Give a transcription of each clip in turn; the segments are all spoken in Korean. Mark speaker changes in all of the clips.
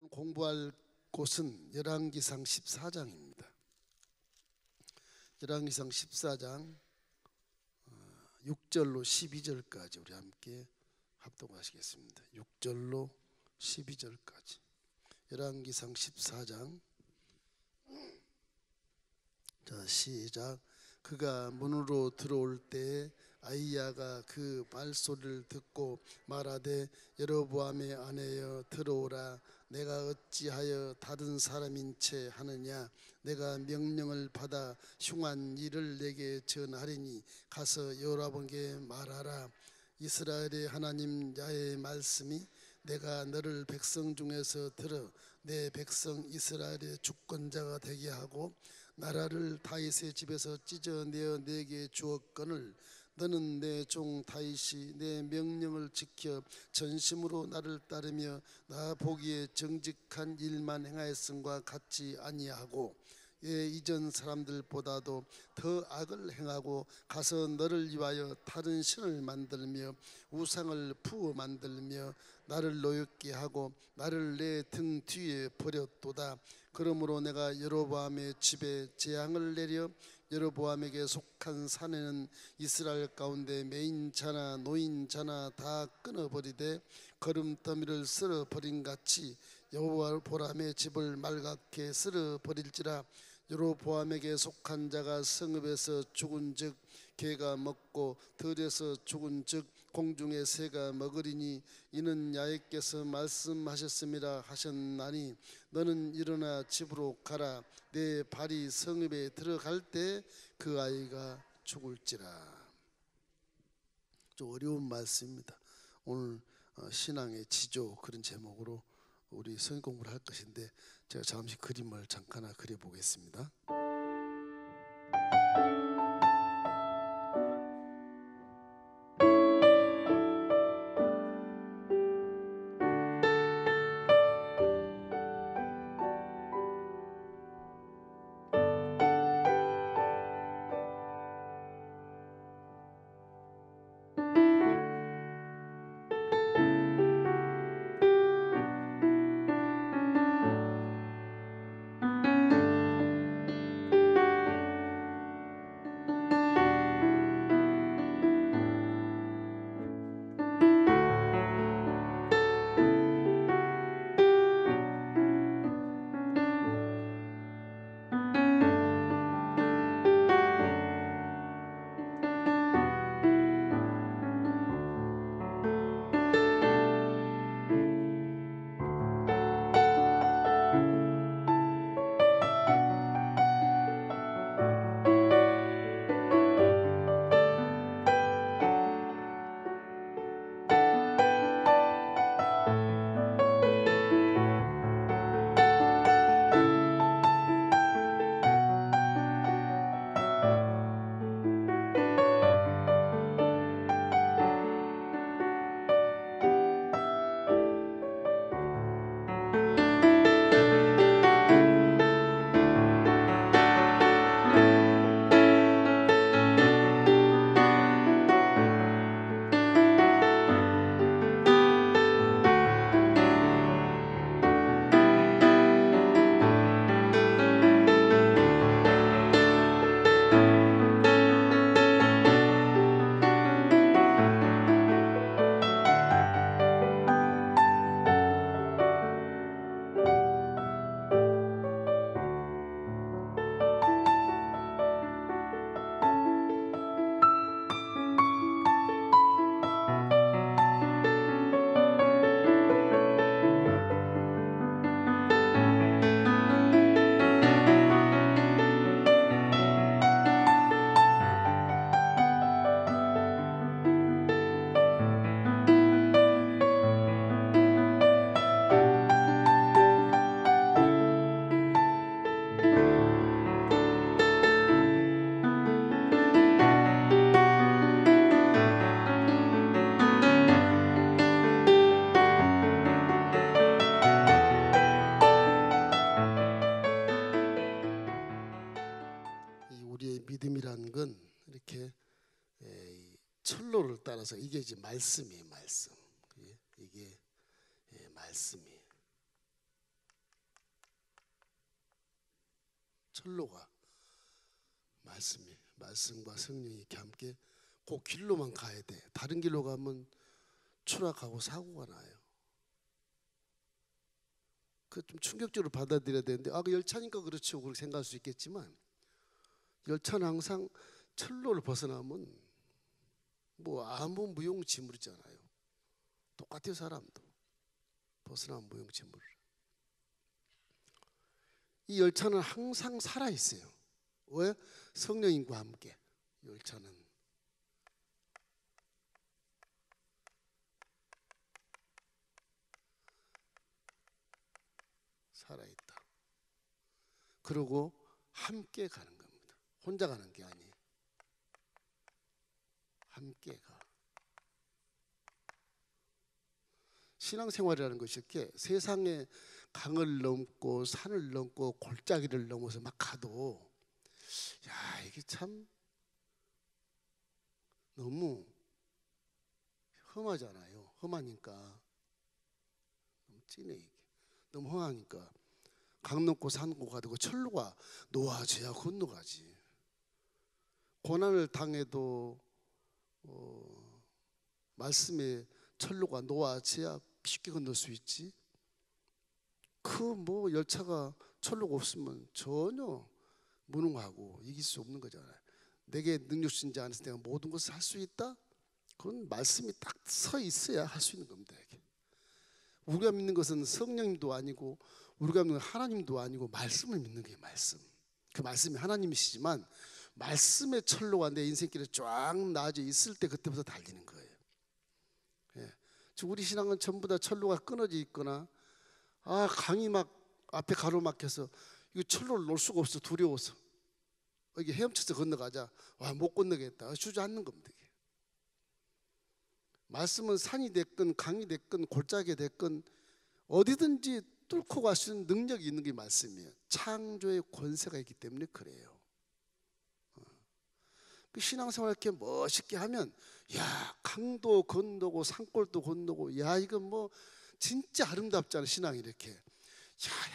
Speaker 1: 공부할 곳은 열왕기상 14장입니다. 열왕기상 14장 6절로 12절까지 우리 함께 합독하시겠습니다. 6절로 12절까지 열왕기상 14장. 자, 시작. 그가 문으로 들어올 때에 아이야가 그 말소리를 듣고 말하되 여로보암의 아내여 들어오라. 내가 어찌하여 다른 사람인 채 하느냐. 내가 명령을 받아 흉한 일을 내게 전하리니 가서 여호와께 말하라. 이스라엘의 하나님 야훼의 말씀이 내가 너를 백성 중에서 들어 내 백성 이스라엘의 주권자가 되게 하고 나라를 다윗의 집에서 찢어내어 내게 주었거늘 너는 내 종 다윗이 내 명령을 지켜 전심으로 나를 따르며 나 보기에 정직한 일만 행하였음과 같지 아니하고 이전 사람들보다도 더 악을 행하고 가서 너를 위하여 다른 신을 만들며 우상을 부어 만들며 나를 노엽게 하고 나를 내 등 뒤에 버렸도다. 그러므로 내가 여로보암의 집에 재앙을 내려 여로보암에게 속한 산에는 이스라엘 가운데 매인 자나 노인 자나 다 끊어버리되 거름더미를 쓸어버린 같이 여로보암의 집을 말갛게 쓸어버릴지라. 여로보암에게 속한 자가 성읍에서 죽은즉 개가 먹고 들에서 죽은즉 공중의 새가 먹으리니 이는 야훼께서 말씀하셨음이라 하셨나니 너는 일어나 집으로 가라. 내 발이 성읍에 들어갈 때 그 아이가 죽을지라. 좀 어려운 말씀입니다. 오늘 신앙의 지조 그런 제목으로 우리 성경 공부를 할 것인데 제가 잠시 그림을 잠깐 그려보겠습니다. 믿음이라는 건 이렇게 철로를 따라서 이게 이제 말씀이에요. 말씀. 이게 말씀이에요. 철로가 말씀과 성령이 이렇게 함께 그 길로만 가야 돼. 다른 길로 가면 추락하고 사고가 나요. 그 좀 충격적으로 받아들여야 되는데 그 열차니까 그렇죠 그렇게 생각할 수 있겠지만 열차는 항상 철로를 벗어나면 뭐 아무 무용지물이잖아요. 똑같아요. 사람도 벗어나면 무용지물. 이 열차는 항상 살아있어요. 왜? 성령님과 함께 열차는 살아있다. 그리고 함께 가는 겁니다. 혼자 가는 게 아니에요. 함께 가. 신앙생활이라는 것이 이렇게 세상에 강을 넘고 산을 넘고 골짜기를 넘어서 막 가도 야 이게 참 너무 험하잖아요. 험하니까 너무 진해 이게. 너무 험하니까 강 넘고 산 넘고 가도 철로가 놓아져야 건너가지. 고난을 당해도 말씀에 철로가 놓아져야 쉽게 건널 수 있지. 그 뭐 열차가 철로가 없으면 전혀 무능하고 이길 수 없는 거잖아요. 내게 능력 주신 자 안에서 내가 모든 것을 할 수 있다. 그건 말씀이 딱 서 있어야 할 수 있는 겁니다. 이게. 우리가 믿는 것은 성령님도 아니고 우리가 믿는 하나님도 아니고 말씀을 믿는 게 말씀. 그 말씀이 하나님이시지만 말씀의 철로가 내 인생길에 쫙 나아져 있을 때 그때부터 달리는 거예요. 예. 우리 신앙은 전부 다 철로가 끊어져 있거나 강이 막 앞에 가로막혀서 이거 철로를 놓을 수가 없어. 두려워서 이게 헤엄쳐서 건너가자. 못 건너겠다. 주저앉는 겁니다. 이게. 말씀은 산이 됐건 강이 됐건 골짜기가 됐건 어디든지 뚫고 갈 수 있는 능력이 있는 게 말씀이에요. 창조의 권세가 있기 때문에 그래요. 그 신앙생활 이렇게 멋있게 하면 야 강도 건너고 산골도 건너고 야 이건 뭐 진짜 아름답잖아. 신앙이 이렇게 야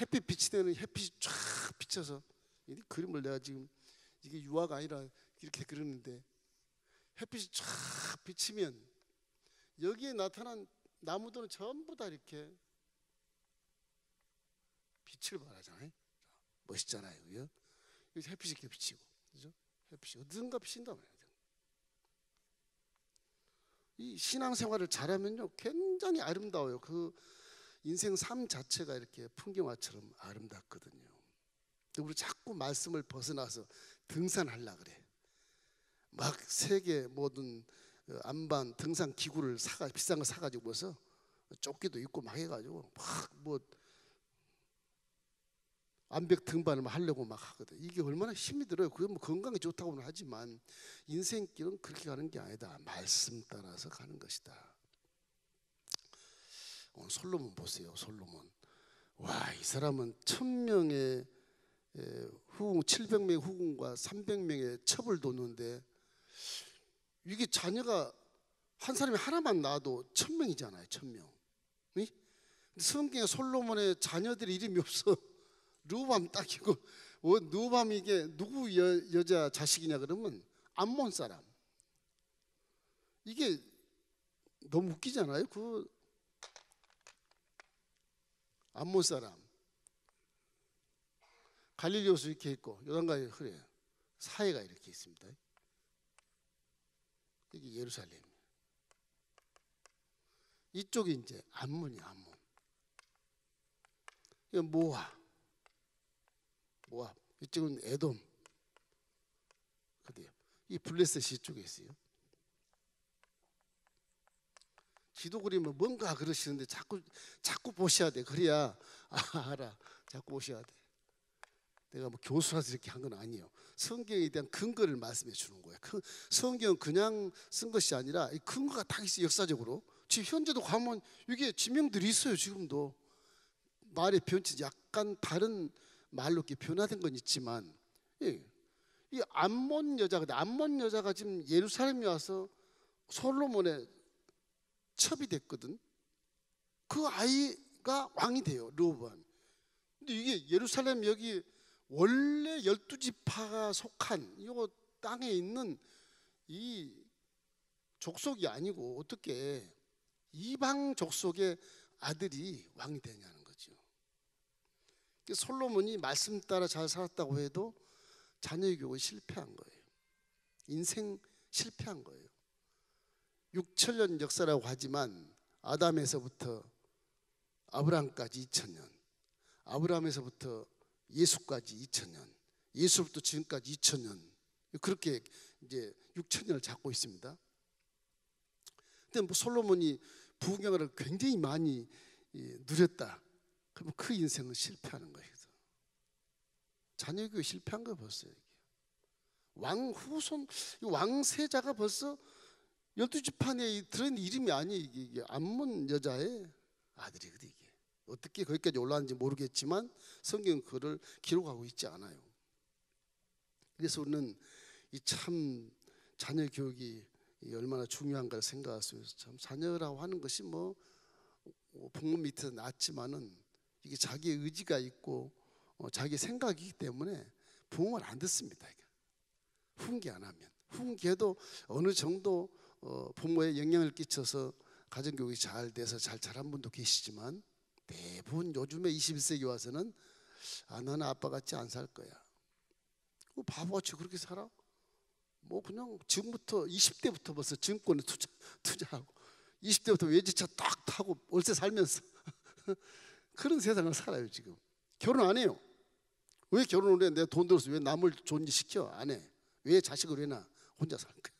Speaker 1: 햇빛 빛이 되는 햇빛이 쫙 비쳐서 이 그림을 내가 지금 이게 유화가 아니라 이렇게 그렸는데 햇빛이 쫙 비치면 여기에 나타난 나무들은 전부 다 이렇게 빛을 발하잖아요. 멋있잖아요. 그죠? 여기 햇빛이 이렇게 비치고, 그죠? 햇빛이 어디든가 비친단 말이에요. 이 신앙생활을 잘하면요, 굉장히 아름다워요. 그 인생 삶 자체가 이렇게 풍경화처럼 아름답거든요. 우리 자꾸 말씀을 벗어나서 등산하려 그래. 막 세계 모든 안반 등산 기구를 비싼 거 사가지고서 조끼도 입고 막 해가지고 막 뭐 암벽 등반을 하려고 막 하거든. 이게 얼마나 힘이 들어요. 그게 뭐 건강에 좋다고는 하지만 인생길은 그렇게 가는 게 아니다. 말씀 따라서 가는 것이다. 오늘 솔로몬 보세요. 솔로몬. 와, 이 사람은 1000명의 후궁, 700명의 후궁과 300명의 첩을 뒀는데 이게 자녀가 한 사람이 하나만 낳아도 1000명이잖아요. 1000명. 성경에 솔로몬의 자녀들의 이름이 없어. 르호밤 딱이고 르호밤이 이게 누구 여자 자식이냐 그러면 암몬 사람. 이게 너무 웃기잖아요. 그 암몬 사람. 갈릴리 호수 이렇게 있고 요단강에 흐려요. 사해가 이렇게 있습니다. 이게 예루살렘. 이쪽이 이제 암몬이야. 암몬. 이거 모압. 이쪽은 에돔. 이 블레셋이 이쪽에 있어요. 지도 그리면 뭔가 그러시는데 자꾸 보셔야 돼. 그래야 알아. 자꾸 보셔야 돼. 내가 뭐 교수라서 이렇게 한 건 아니에요. 성경에 대한 근거를 말씀해 주는 거예요. 성경은 그냥 쓴 것이 아니라 이 근거가 다 있어요. 역사적으로. 지금 현재도 가면 이게 지명들이 있어요. 지금도 말의 변치 약간 다른 말로 이렇게 변화된 건 있지만 이 암몬 여자가 지금 예루살렘에 와서 솔로몬의 첩이 됐거든. 그 아이가 왕이 돼요. 르호보암. 근데 이게 예루살렘 여기 원래 12지파가 속한 이 땅에 있는 이 족속이 아니고 어떻게 이방 족속의 아들이 왕이 되냐는 거죠. 솔로몬이 말씀 따라 잘 살았다고 해도 자녀 교육은 실패한 거예요. 인생 실패한 거예요. 6천년 역사라고 하지만 아담에서부터 아브라함까지 2000년, 아브라함에서부터 예수까지 2000년, 예수부터 지금까지 2000년, 그렇게 이제 6000년을 잡고 있습니다. 근데 뭐 솔로몬이 부귀영화를 굉장히 많이 누렸다. 그러면 그 인생은 실패하는 거예요. 자녀 교육 실패한 거 벌써. 왕 후손, 왕세자가 벌써 12지판에 들어있는 이름이 아니에요. 이게 암몬 여자의 아들이거든. 이게 어떻게 거기까지 올라왔는지 모르겠지만 성경은 그를 기록하고 있지 않아요. 그래서 우리는 이 참 자녀 교육이 얼마나 중요한가를 생각할 수 있어요. 참 자녀라고 하는 것이 뭐 부모 밑에서 낳았지만은 이게 자기의 의지가 있고 자기 생각이기 때문에 부모를 안 듣습니다. 훈계 안 하면, 훈계도 어느 정도 부모에 영향을 끼쳐서 가정교육이 잘 돼서 잘 자란 분도 계시지만 대부분 요즘에 21세기 와서는 너는 아빠 같이 안 살 거야. 바보같이 그렇게 살아? 뭐 그냥 지금부터 20대부터 벌써 증권에 투자하고 20대부터 외제차 딱 타고 월세 살면서 그런 세상을 살아요. 지금 결혼 안 해요. 왜 결혼을 해? 내가 돈 들어서 왜 남을 존재시켜? 안 해. 왜 자식을 왜 낳아? 혼자 살 거야.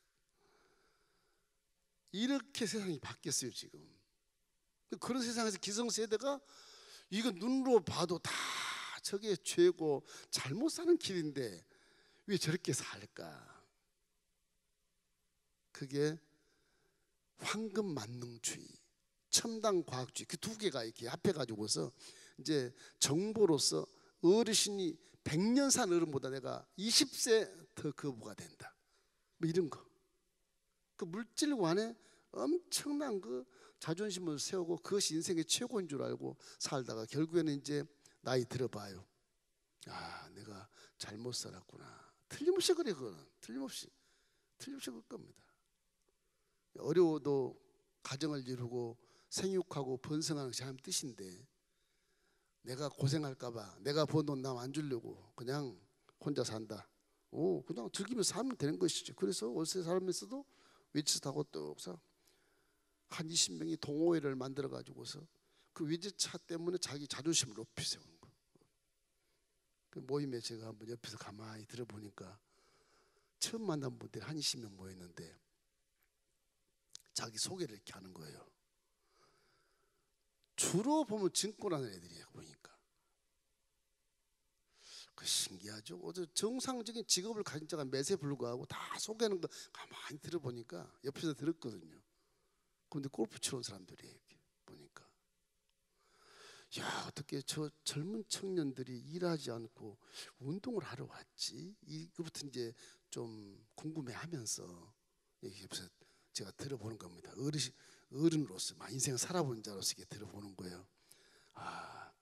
Speaker 1: 이렇게 세상이 바뀌었어요. 지금 그런 세상에서 기성세대가 이거 눈으로 봐도 다 저게 죄고 잘못 사는 길인데 왜 저렇게 살까? 그게 황금 만능주의, 첨단 과학주의, 그 두 개가 이렇게 합해가지고서 이제 정보로서 어르신이 100년 산 어른보다 내가 20세 더 거부가 된다. 뭐 이런 거. 그 물질관에 엄청난 그 자존심을 세우고 그것이 인생의 최고인 줄 알고 살다가 결국에는 이제 나이 들어봐요. 내가 잘못 살았구나. 틀림없이 그래. 그거는 틀림없이 그럴 겁니다. 어려워도 가정을 이루고 생육하고 번성하는 것이 하나님 뜻인데 내가 고생할까봐 내가 번 돈 남 안 주려고 그냥 혼자 산다. 그냥 즐기면서 살면 되는 것이죠. 그래서 월세 살면서도 외제차 타고 뚝 사. 한 20명이 동호회를 만들어 가지고서 그 외제차 때문에 자기 자존심을 높이 세우는 거. 그 모임에 제가 한번 옆에서 가만히 들어보니까 처음 만난 분들이 한 20명 모였는데 자기 소개를 이렇게 하는 거예요. 주로 보면 증권하는 애들이에요. 보니까 그 신기하죠. 어제 정상적인 직업을 가진 자가 몇에 불구하고 다 소개하는 거 가만히 들어보니까 옆에서 들었거든요. 그런데 골프 치러 온 사람들이에요. 이렇게 보니까 어떻게 저 젊은 청년들이 일하지 않고 운동을 하러 왔지? 이거부터 이제 좀 궁금해하면서 옆에서 제가 들어보는 겁니다. 어른으로서 인생 살아본 자로서 이렇게 들어보는 거예요.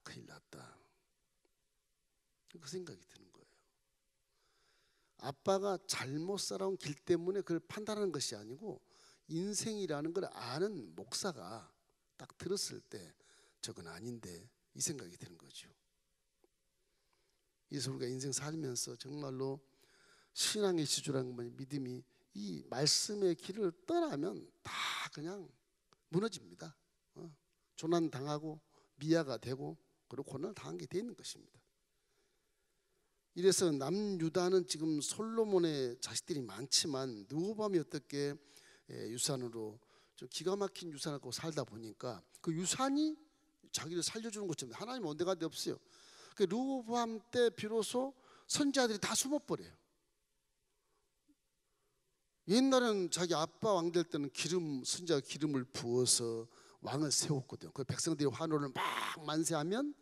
Speaker 1: 큰일 났다. 그 생각이 드는 거예요. 아빠가 잘못 살아온 길 때문에 그걸 판단하는 것이 아니고 인생이라는 걸 아는 목사가 딱 들었을 때 저건 아닌데 이 생각이 드는 거죠. 그래서 우리가 인생 살면서 정말로 신앙의 지주라는 건 믿음이 이 말씀의 길을 떠나면 다 그냥 무너집니다. 조난당하고 미아가 되고 그리고 고난을 당한 게 되는 것입니다. 이래서 남유다는 지금 솔로몬의 자식들이 많지만 르호보암이 어떻게 유산으로 좀 기가 막힌 유산을 갖고 살다 보니까 그 유산이 자기를 살려주는 것처럼 하나님 언제가 없어요. 그 르호보암 때 비로소 선지자들이 다 숨어버려요. 옛날에는 자기 아빠 왕 될 때는 선지자가 기름을 부어서 왕을 세웠거든요. 그 백성들이 환호를 막 만세하면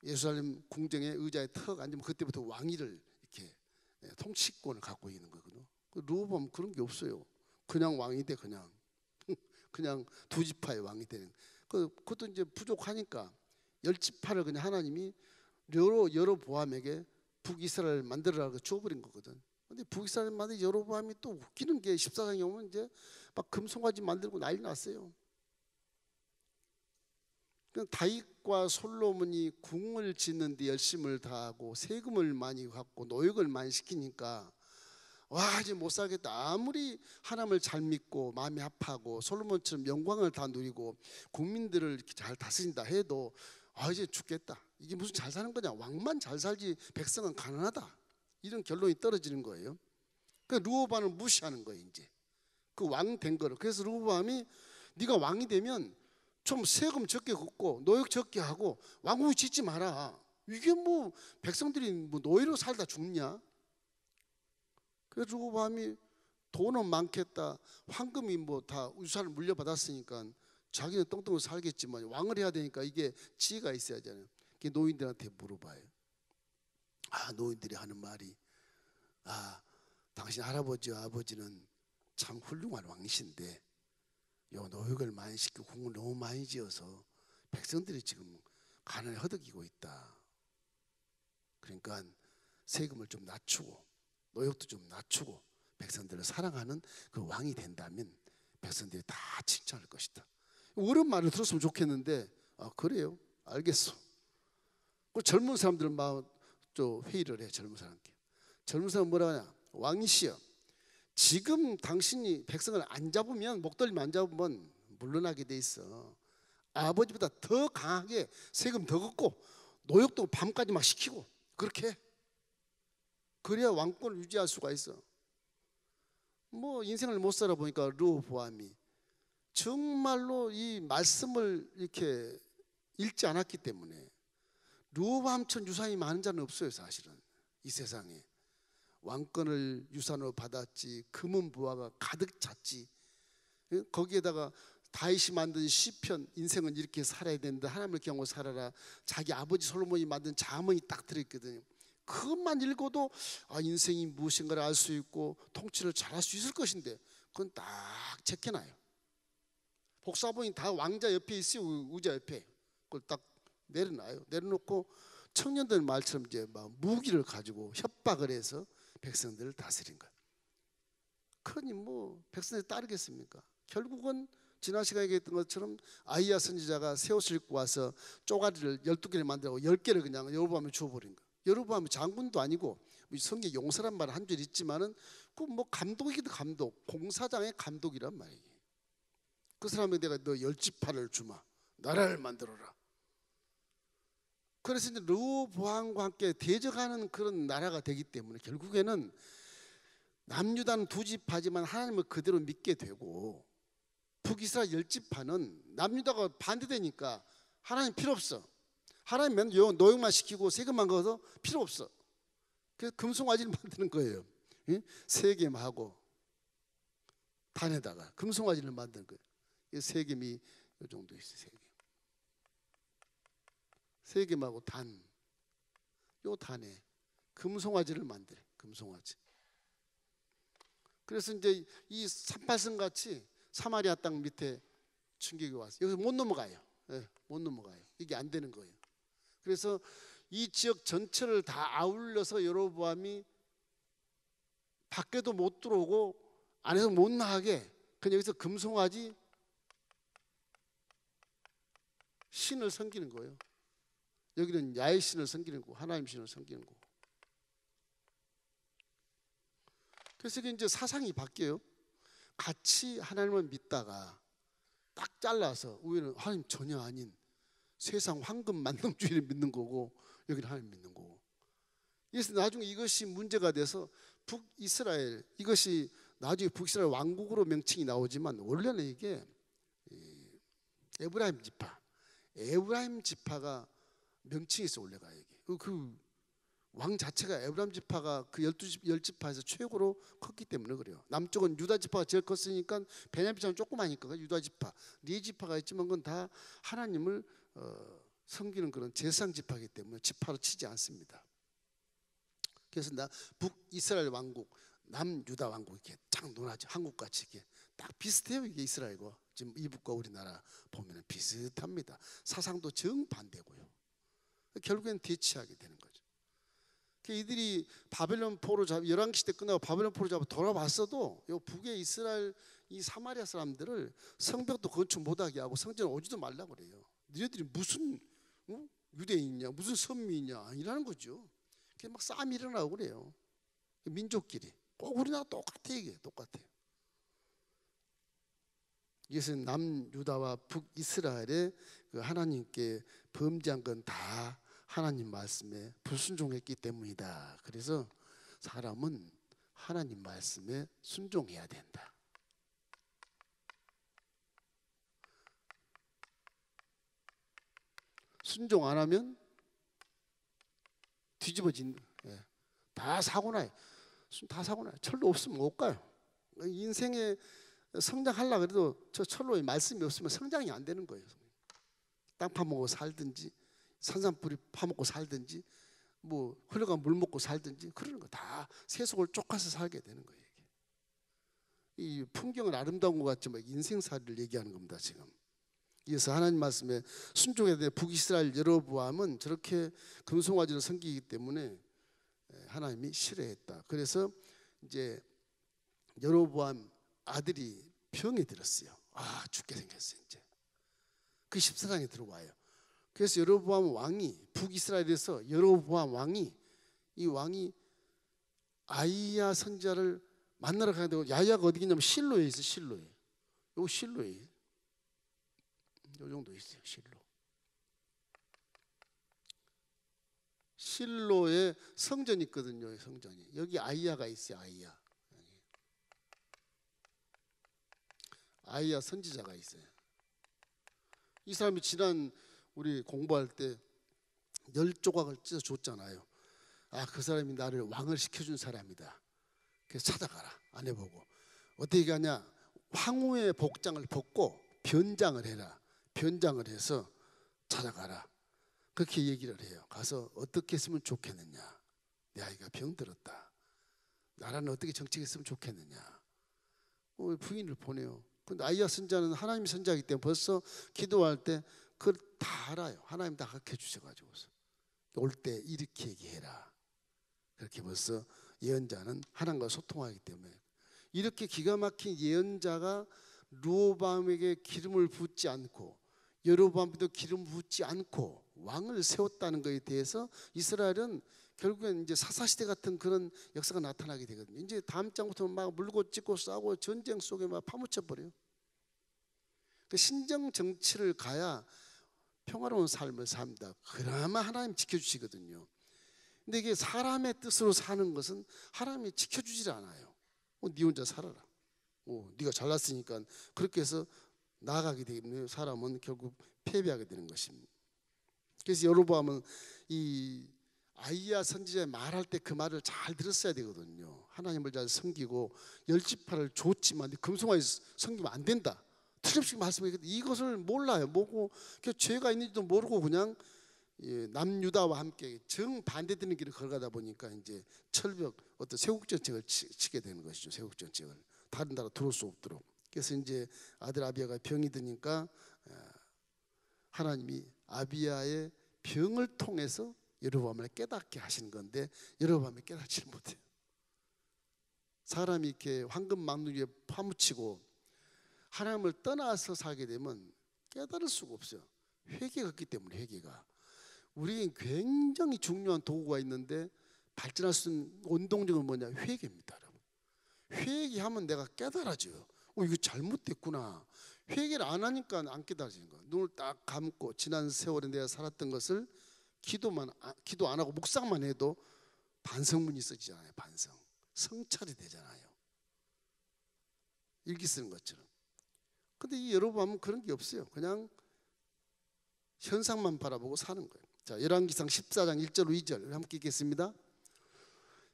Speaker 1: 예루살렘 궁정의 의자에 턱 앉으면 그때부터 왕위를 이렇게 통치권을 갖고 있는 거거든요. 르호보암 그런 게 없어요. 그냥 왕이 돼. 그냥 두 지파의 왕이 되는. 그것도 이제 부족하니까 10지파를 그냥 하나님이 여로보암에게 북이스라엘 만들어라고 주어버린 거거든. 근데 북이스라엘 만든 여로보암이 또 웃기는 게 14장에 오면 이제 막 금송아지 만들고 난리 났어요. 다윗과 솔로몬이 궁을 짓는 데 열심을 다하고 세금을 많이 갖고 노역을 많이 시키니까 와 이제 못 살겠다. 아무리 하나님을 잘 믿고 마음이 아파하고 솔로몬처럼 영광을 다 누리고 국민들을 이렇게 잘 다스린다 해도 아 이제 죽겠다. 이게 무슨 잘 사는 거냐. 왕만 잘 살지 백성은 가난하다. 이런 결론이 떨어지는 거예요. 그러니까 르호보암을 무시하는 거예요. 이제 그 왕 된 거를. 그래서 르호보암이 네가 왕이 되면 좀 세금 적게 걷고 노역 적게 하고 왕궁 짓지 마라. 이게 뭐 백성들이 뭐 노예로 살다 죽냐. 그래서 르호보암이 돈은 많겠다. 황금이 뭐 다 유산을 물려받았으니까 자기는 똥똥을 살겠지만 왕을 해야 되니까 이게 지혜가 있어야 하잖아요. 노인들한테 물어봐요. 아 노인들이 하는 말이 아 당신 할아버지와 아버지는 참 훌륭한 왕이신데 요 노역을 많이 시키고 궁을 너무 많이 지어서 백성들이 지금 가난에 허덕이고 있다. 그러니까 세금을 좀 낮추고 노역도 좀 낮추고 백성들을 사랑하는 그 왕이 된다면 백성들이 다 칭찬할 것이다. 옳은 말을 들었으면 좋겠는데 아 그래요? 알겠어. 그 젊은 사람들은 막 좀 회의를 해. 젊은 사람께. 젊은 사람 뭐라 하냐. 왕이시여 지금 당신이 백성을 안 잡으면 목덜미 안 잡으면 물러나게 돼 있어. 아버지보다 더 강하게 세금 더 걷고 노역도 밤까지 막 시키고 그렇게 해. 그래야 왕권을 유지할 수가 있어. 뭐 인생을 못 살아보니까 르호보암이 정말로 이 말씀을 이렇게 읽지 않았기 때문에 르호보암처럼 유산이 많은 자는 없어요. 사실은 이 세상에 왕권을 유산으로 받았지 금은 부하가 가득 찼지. 거기에다가 다윗이 만든 시편 인생은 이렇게 살아야 된다. 하나님을 경외하고 살아라. 자기 아버지 솔로몬이 만든 잠언이 딱 들어있거든요. 그것만 읽어도 아, 인생이 무엇인가를 알 수 있고 통치를 잘할 수 있을 것인데 그건 딱 제껴놔요. 복사본이 다 왕자 옆에 있어요. 우자 옆에. 그걸 딱 내려놔요. 내려놓고 청년들 말처럼 이제 막 무기를 가지고 협박을 해서 백성들을 다스린 거예요. 그러니 뭐 백성들이 따르겠습니까? 결국은 지난 시간에 얘기했던 것처럼 아이야 선지자가 새 옷을 입고 와서 쪼가리를 12개를 만들고 10개를 그냥 여로보암에 주어버린 거예요. 여로보암은 장군도 아니고 성경 용사란 말 한 줄 있지만은 그 뭐 감독이기도 감독, 공사장의 감독이란 말이에요. 그 사람에게 내가 너 10지파를 주마, 나라를 만들어라. 그래서 이제 르호보암과 함께 대적하는 그런 나라가 되기 때문에 결국에는 남유다는 2지파지만 하나님을 그대로 믿게 되고 북이스라엘 10지파는 남유다가 반대되니까 하나님 필요 없어. 하나님 맨 노역만 시키고 세금만 걷어서 필요 없어. 그래서 금송아지를 만드는 거예요. 세겜하고 단에다가 금송아지를 만드는 거예요. 세겜이 이 정도 있어요. 세겜. 세겜하고 단, 요 단에 금송아지를 만들어. 금송아지. 그래서 이제 이 38성 같이 사마리아 땅 밑에 충격이 왔어요. 여기서 못 넘어가요. 네, 못 넘어가요. 이게 안 되는 거예요. 그래서 이 지역 전체를 다 아울러서 여로보암이 밖에도 못 들어오고 안에서 못 나가게 그냥 여기서 금송아지 신을 섬기는 거예요. 여기는 야훼 신을 섬기는 거고 하나님 신을 섬기는 거고. 그래서 이제 사상이 바뀌어요. 같이 하나님을 믿다가 딱 잘라서 우리는 하나님 전혀 아닌 세상 황금 만능주의를 믿는 거고 여기는 하나님 믿는 거고. 그래서 나중에 이것이 문제가 돼서 북이스라엘 이것이 나중에 북이스라엘 왕국으로 명칭이 나오지만 원래는 이게 에브라임 지파, 에브라임 지파가 명칭에서 올라가요. 이게 그 왕 자체가 에브라임 지파가 그 10지파에서 최고로 컸기 때문에 그래요. 남쪽은 유다 지파가 제일 컸으니까 베냐민 지파는 조그마니까 유다 지파, 네 지파가 있지만 그건 다 하나님을 섬기는 그런 제사장 지파이기 때문에 지파로 치지 않습니다. 그래서 북이스라엘 왕국, 남유다 왕국 이렇게 딱 논하죠. 한국같이 이렇게 딱 비슷해요. 이게 이스라엘과 지금 이북과 우리나라 보면 비슷합니다. 사상도 정반대고요. 결국엔 대치하게 되는 거죠. 이들이 바벨론 포로 잡 11기 시대 끝나고 바벨론 포로 잡아 돌아왔어도 요 북의 이스라엘 이 사마리아 사람들을 성벽도 건축 못하게 하고 성전에 오지도 말라고 그래요. 너희들이 무슨 유대인이냐 무슨 선미냐 아니라는 거죠. 그게 막 싸움이 일어나고 그래요. 민족끼리 꼭 우리나라 똑같아. 이게 똑같아요. 이것은 남유다와 북이스라엘의 그 하나님께 범죄한 건 다 하나님 말씀에 불순종했기 때문이다. 그래서 사람은 하나님 말씀에 순종해야 된다. 순종 안 하면 뒤집어진, 다 사고나요. 다 사고나요. 철로 없으면 못 가요. 인생에 성장하려고 해도 저 철로에 말씀이 없으면 성장이 안 되는 거예요. 땅 파먹고 살든지 산산뿌리 파먹고 살든지 뭐 흘러간 물 먹고 살든지 그러는 거 다 세속을 쫓아서 살게 되는 거예요. 이 풍경은 아름다운 것 같지만 인생살이를 얘기하는 겁니다. 지금. 그래서 하나님 말씀에 순종해야 돼. 북이스라엘 여로보암은 저렇게 금송아지를 섬기기 때문에 하나님이 싫어했다. 그래서 이제 여로보암 아들이 병에 들었어요. 아, 죽게 생겼어요. 이제 그 14장에 들어와요. 그래서 여로보암 왕이 북이스라엘에서 여로보암 왕이 이 왕이 아이야 선지자를 만나러 가야 되고 야야가 어디 있냐면 실로에 있어요. 실로에. 요 실로에 요 정도 있어요. 실로에 성전이 있거든요. 성전이 여기 아이야가 있어요. 아이야 선지자가 있어요. 이 사람이 지난 우리 공부할 때 10조각을 찢어 줬잖아요. 아, 그 사람이 나를 왕을 시켜준 사람이다. 그래서 찾아가라. 안 해보고 어떻게 하냐. 황후의 복장을 벗고 변장을 해라. 변장을 해서 찾아가라. 그렇게 얘기를 해요. 가서 어떻게 했으면 좋겠느냐. 내 아이가 병들었다. 나라는 어떻게 정책했으면 좋겠느냐. 부인을 보내요. 근데 아이야 선자는 하나님 선자이기 때문에 벌써 기도할 때 그걸 다 알아요. 하나님 다 가르쳐 주셔가지고서 올 때 이렇게 얘기해라. 그렇게 벌써 예언자는 하나님과 소통하기 때문에 이렇게 기가 막힌 예언자가 르호보암에게 기름을 붓지 않고 여로보암에도 기름 붓지 않고 왕을 세웠다는 것에 대해서 이스라엘은 결국엔 이제 사사시대 같은 그런 역사가 나타나게 되거든요. 이제 다음 장부터 막 물고 찢고 싸고 전쟁 속에 막 파묻혀 버려요. 그 신정 정치를 가야 평화로운 삶을 삽니다. 그나마 하나님 지켜주시거든요. 근데 이게 사람의 뜻으로 사는 것은 하나님이 지켜주질 않아요. 네 혼자 살아라. 네가 잘났으니까 그렇게 해서 나아가게 되면 사람은 결국 패배하게 되는 것입니다. 그래서 여로보암은 이 아이야 선지자의 말할 때 그 말을 잘 들었어야 되거든요. 하나님을 잘 섬기고 10지파를 줬지만 금송아지 섬기면 안 된다. 틀림없이 말씀했거든요. 이것을 몰라요. 뭐고 죄가 있는지도 모르고 그냥 남유다와 함께 정반대되는 길을 걸어가다 보니까 이제 철벽 어떤 세국정책을 치게 되는 것이죠. 세국정책을 다른 나라 들어올 수 없도록. 그래서 이제 아들 아비야가 병이 드니까 하나님이 아비야의 병을 통해서 여로보암을 깨닫게 하신 건데 여로보암이 깨닫지 못해요. 사람이 이렇게 황금 망루에 파묻히고 하나님을 떠나서 살게 되면 깨달을 수가 없어요. 회개가 없기 때문에. 회개가 우리에게 굉장히 중요한 도구가 있는데 발전할 수 있는 원동력은 뭐냐? 회개입니다. 여러분. 회개하면 내가 깨달아져요. 이거 잘못됐구나. 회개를 안 하니까 안 깨달아지는 거야. 눈을 딱 감고 지난 세월에 내가 살았던 것을 기도 안 하고 묵상만 해도 반성문이 써지잖아요. 반성. 성찰이 되잖아요. 일기 쓰는 것처럼. 근데 이 여로보암은 그런 게 없어요. 그냥 현상만 바라보고 사는 거예요. 자, 열왕기상 14장 1절 2절 함께 읽겠습니다.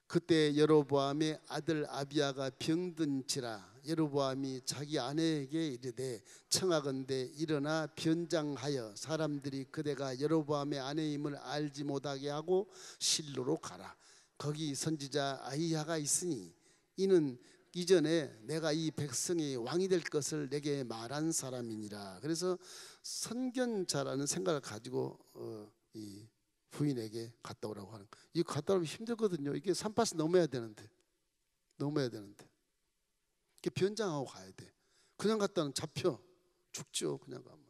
Speaker 1: 그때 여로보암의 아들 아비야가 병든지라 여로보암이 자기 아내에게 이르되 청하건대 일어나 변장하여 사람들이 그대가 여로보암의 아내임을 알지 못하게 하고 실로로 가라. 거기 선지자 아히야가 있으니 이는 이전에 내가 이 백성의 왕이 될 것을 내게 말한 사람이니라. 그래서 선견자라는 생각을 가지고 이 부인에게 갔다 오라고 하는 거예요. 이거 갔다 오면 힘들거든요. 이게 산파스 넘어야 되는데 이게 변장하고 가야 돼. 그냥 갔다는 잡혀 죽죠. 그냥 가면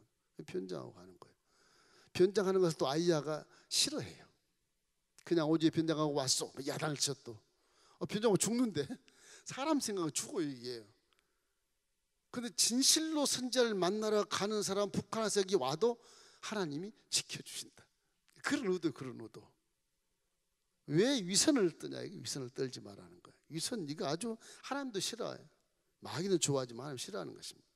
Speaker 1: 변장하고 가는 거예요. 변장하는 것을 또 아이야가 싫어해요. 그냥 어제 변장하고 왔어. 야단을 쳐 또. 변장하고 죽는데 사람 생각은 죽어요 이게. 근데 진실로 선지자를 만나러 가는 사람 북한에서 여기 와도 하나님이 지켜주신다. 그런 의도. 왜 위선을 떠냐? 위선을 떨지 말라는 거예요. 위선 이거 아주 하나님도 싫어해요. 마귀는 좋아하지만 하나님 싫어하는 것입니다.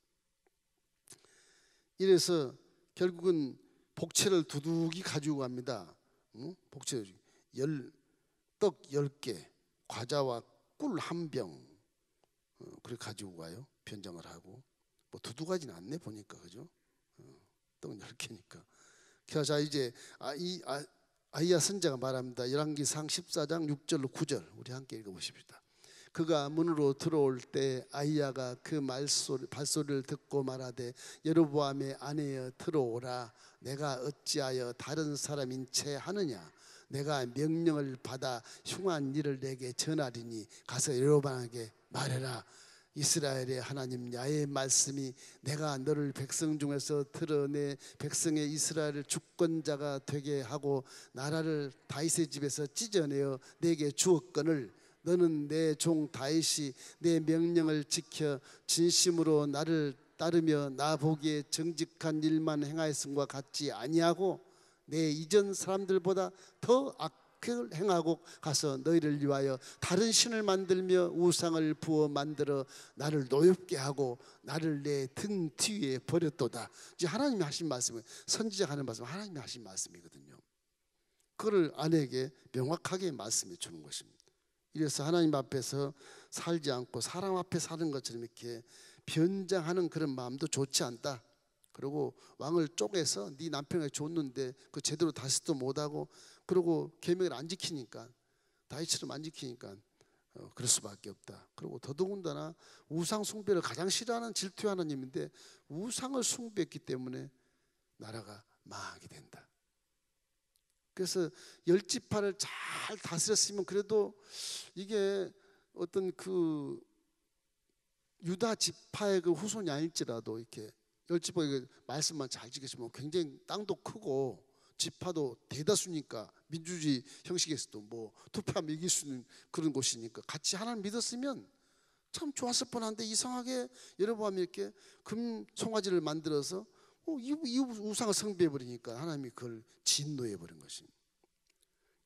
Speaker 1: 이래서 결국은 복채를 두둑이 가지고 갑니다. 복채 떡 10개, 과자와 꿀 1병 그렇게 가지고 가요. 변장을 하고 뭐 두둑하지는 않네 보니까 그죠? 떡 10개니까. 자 이제 아이야 선지자가 말합니다. 열왕기상 14장 6절로 9절 우리 함께 읽어보십시다. 그가 문으로 들어올 때 아이야가 그 발소리를 듣고 말하되 여로보암의 아내여 들어오라. 내가 어찌하여 다른 사람인 채 하느냐. 내가 명령을 받아 흉한 일을 내게 전하리니 가서 여로보암에게 말해라. 이스라엘의 하나님 야훼의 말씀이 내가 너를 백성 중에서 드러내 백성의 이스라엘을 주권자가 되게 하고 나라를 다윗의 집에서 찢어내어 내게 주었거늘 너는 내 종 다윗이 내 명령을 지켜 진심으로 나를 따르며 나 보기에 정직한 일만 행하였음과 같지 아니하고 내 이전 사람들보다 더 악을 행하고 가서 너희를 위하여 다른 신을 만들며 우상을 부어 만들어 나를 노엽게 하고 나를 내 등 뒤에 버렸도다. 이제 하나님이 하신 말씀은 선지자가 하는 말씀 하나님이 하신 말씀이거든요. 그걸 아내에게 명확하게 말씀해 주는 것입니다. 이래서 하나님 앞에서 살지 않고 사람 앞에 사는 것처럼 이렇게 변장하는 그런 마음도 좋지 않다. 그리고 왕을 쪼개서 네 남편에게 줬는데 그 제대로 다시도 못하고 그리고 계명을 안 지키니까 다윗처럼 안 지키니까 그럴 수밖에 없다. 그리고 더더군다나 우상 숭배를 가장 싫어하는 질투의 하나님인데 우상을 숭배했기 때문에 나라가 망하게 된다. 그래서 10지파를 잘 다스렸으면 그래도 이게 어떤 그 유다 지파의 그 후손이 아닐지라도 이렇게 10지파 말씀만 잘 지키시면 굉장히 땅도 크고 지파도 대다수니까 민주주의 형식에서도 뭐 투표하면 이길 수 있는 그런 곳이니까 같이 하나님 믿었으면 참 좋았을 뻔한데 이상하게 여러보암이 이렇게 금 송아지를 만들어서 이 우상을 숭배해 버리니까 하나님이 그걸 진노해 버린 것입니다.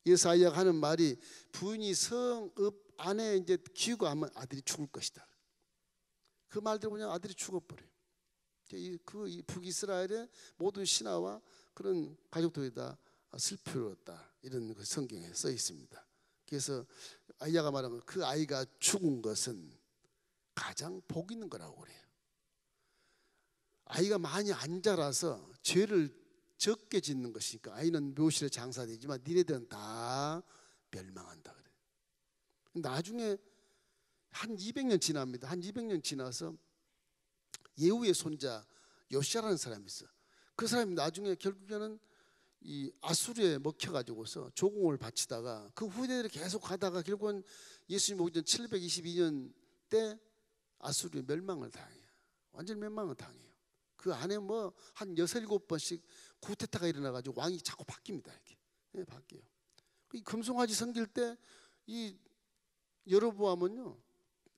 Speaker 1: 예사야가 하는 말이 부인이 성읍 안에 이제 기우고 하면 아들이 죽을 것이다. 그 말 들어보면 아들이 죽어버려요. 이 북이스라엘의 모든 신하와 그런 가족들이 다 슬퍼했다. 이런 그 성경에 써 있습니다. 그래서 아이야가 말하는 그 아이가 죽은 것은 가장 복 있는 거라고 그래요. 아이가 많이 안 자라서 죄를 적게 짓는 것이니까 아이는 묘실에 장사되지만 니네들은 다 멸망한다 그래요. 나중에 한 200년 지납니다. 한 200년 지나서 예후의 손자 요시야라는 사람이 있어. 그 사람이 나중에 결국에는 이 아수르에 먹혀가지고서 조공을 바치다가 그 후대들이 계속 가다가 결국은 예수님 오기 전 722년 때 아수르에 멸망을 당해요. 완전 멸망을 당해요. 그 안에 뭐 한 6, 7번씩 쿠데타가 일어나가지고 왕이 자꾸 바뀝니다. 이렇게 네, 바뀌어요. 이 금송아지 섬길 때 이 여로보암은요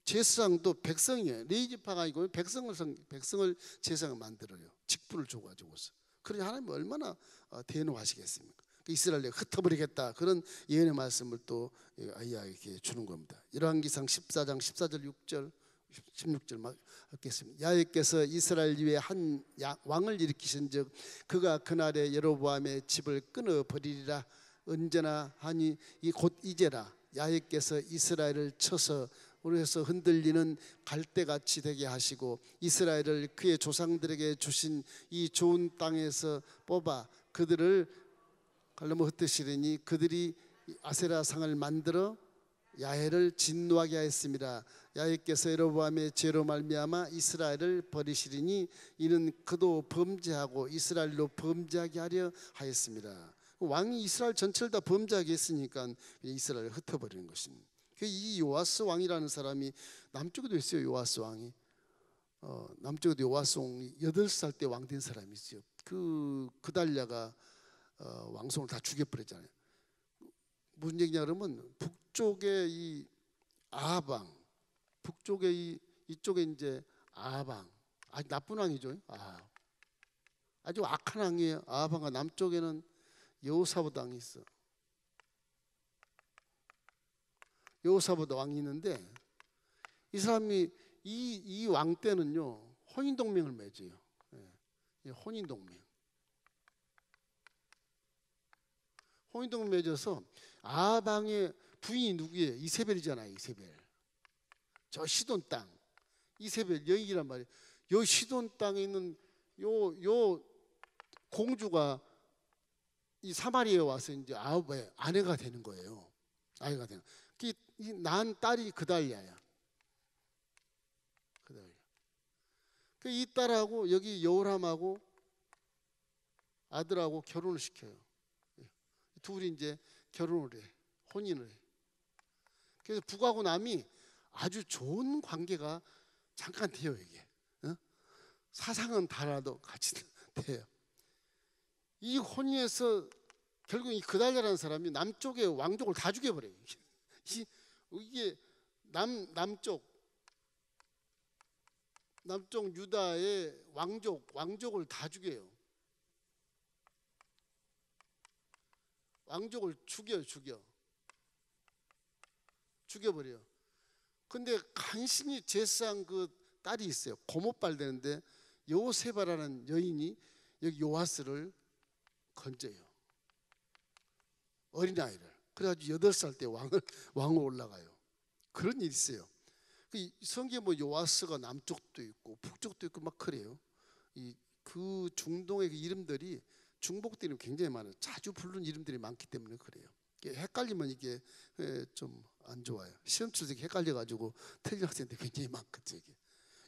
Speaker 1: 제사장도 백성이에요. 레위지파가 아니고 백성을 제사장을 만들어요. 직분을 줘가지고서. 그러니 하나님 얼마나 대노하시겠습니까? 이스라엘에 흩어버리겠다 그런 예언의 말씀을 또 아이야에게 주는 겁니다. 열왕기상 14장 14절 6절 16절 읽겠습니다. 야훼께서 이스라엘 위에 한 왕을 일으키신즉 그가 그날에 여로보암의 집을 끊어버리리라. 언제나 하니 곧 이제라. 야훼께서 이스라엘을 쳐서 그래서 흔들리는 갈대같이 되게 하시고 이스라엘을 그의 조상들에게 주신 이 좋은 땅에서 뽑아 그들을 갈라모 흩으시리니 그들이 아세라 상을 만들어 야훼를 진노하게 하였습니다. 야훼께서 여로보암의 죄로 말미암아 이스라엘을 버리시리니 이는 그도 범죄하고 이스라엘로 범죄하게 하려 하였습니다. 왕이 이스라엘 전체를 다 범죄하게 했으니까 이스라엘을 흩어버리는 것입니다. 이 요아스 왕이라는 사람이 남쪽에도 있어요. 요아스 왕이 남쪽에도 요아스 왕이 8살 때 왕 된 사람이 있어요. 그 그달랴가 왕손을 다 죽여버렸잖아요. 무슨 얘기냐 그러면 북쪽에 이 아방, 북쪽에 이쪽에 이제 아방, 아주 나쁜 왕이죠. 아주 악한 왕이에요. 아방과 남쪽에는 여호사밧 왕이 있어. 여호사밧 왕이 있는데 이 사람이 이 왕 때는요 혼인 동맹을 맺어요. 혼인 동맹. 혼인 동맹 맺어서 아방의 부인이 누구예요? 이세벨이잖아요. 이세벨. 저 시돈 땅. 이세벨 여인이란 말이에요. 요 시돈 땅에 있는 요 공주가 이 사마리아에 와서 이제 아합의 아내가 되는 거예요. 아내가 되는. 난 딸이 그달랴야. 그달랴. 이 딸하고 여기 여호람하고 아들하고 결혼을 시켜요. 둘이 이제 결혼을 해. 혼인을 해. 그래서 북하고 남이 아주 좋은 관계가 잠깐 돼요. 이게 사상은 달라도 같이 돼요. 이 혼인에서 결국 이 그달랴라는 사람이 남쪽의 왕족을 다 죽여버려요. 이게 남쪽 유다의 왕족을 다 죽여요. 왕족을 죽여버려요. 근데 간신히 제사한 그 딸이 있어요. 고모빨 되는데 여호세바라는 여인이 여기 요아스를 건져요. 어린아이를. 그래가지고 8살 때 왕을 올라가요. 그런 일이 있어요. 성경에 뭐 요아스가 남쪽도 있고 북쪽도 있고 막 그래요. 그 중동의 그 이름들이 중복된 이름 굉장히 많아요. 자주 부르는 이름들이 많기 때문에 그래요. 헷갈리면 이게 좀 안 좋아요. 시험 칠 때 헷갈려가지고 틀린 학생들 굉장히 많거든요.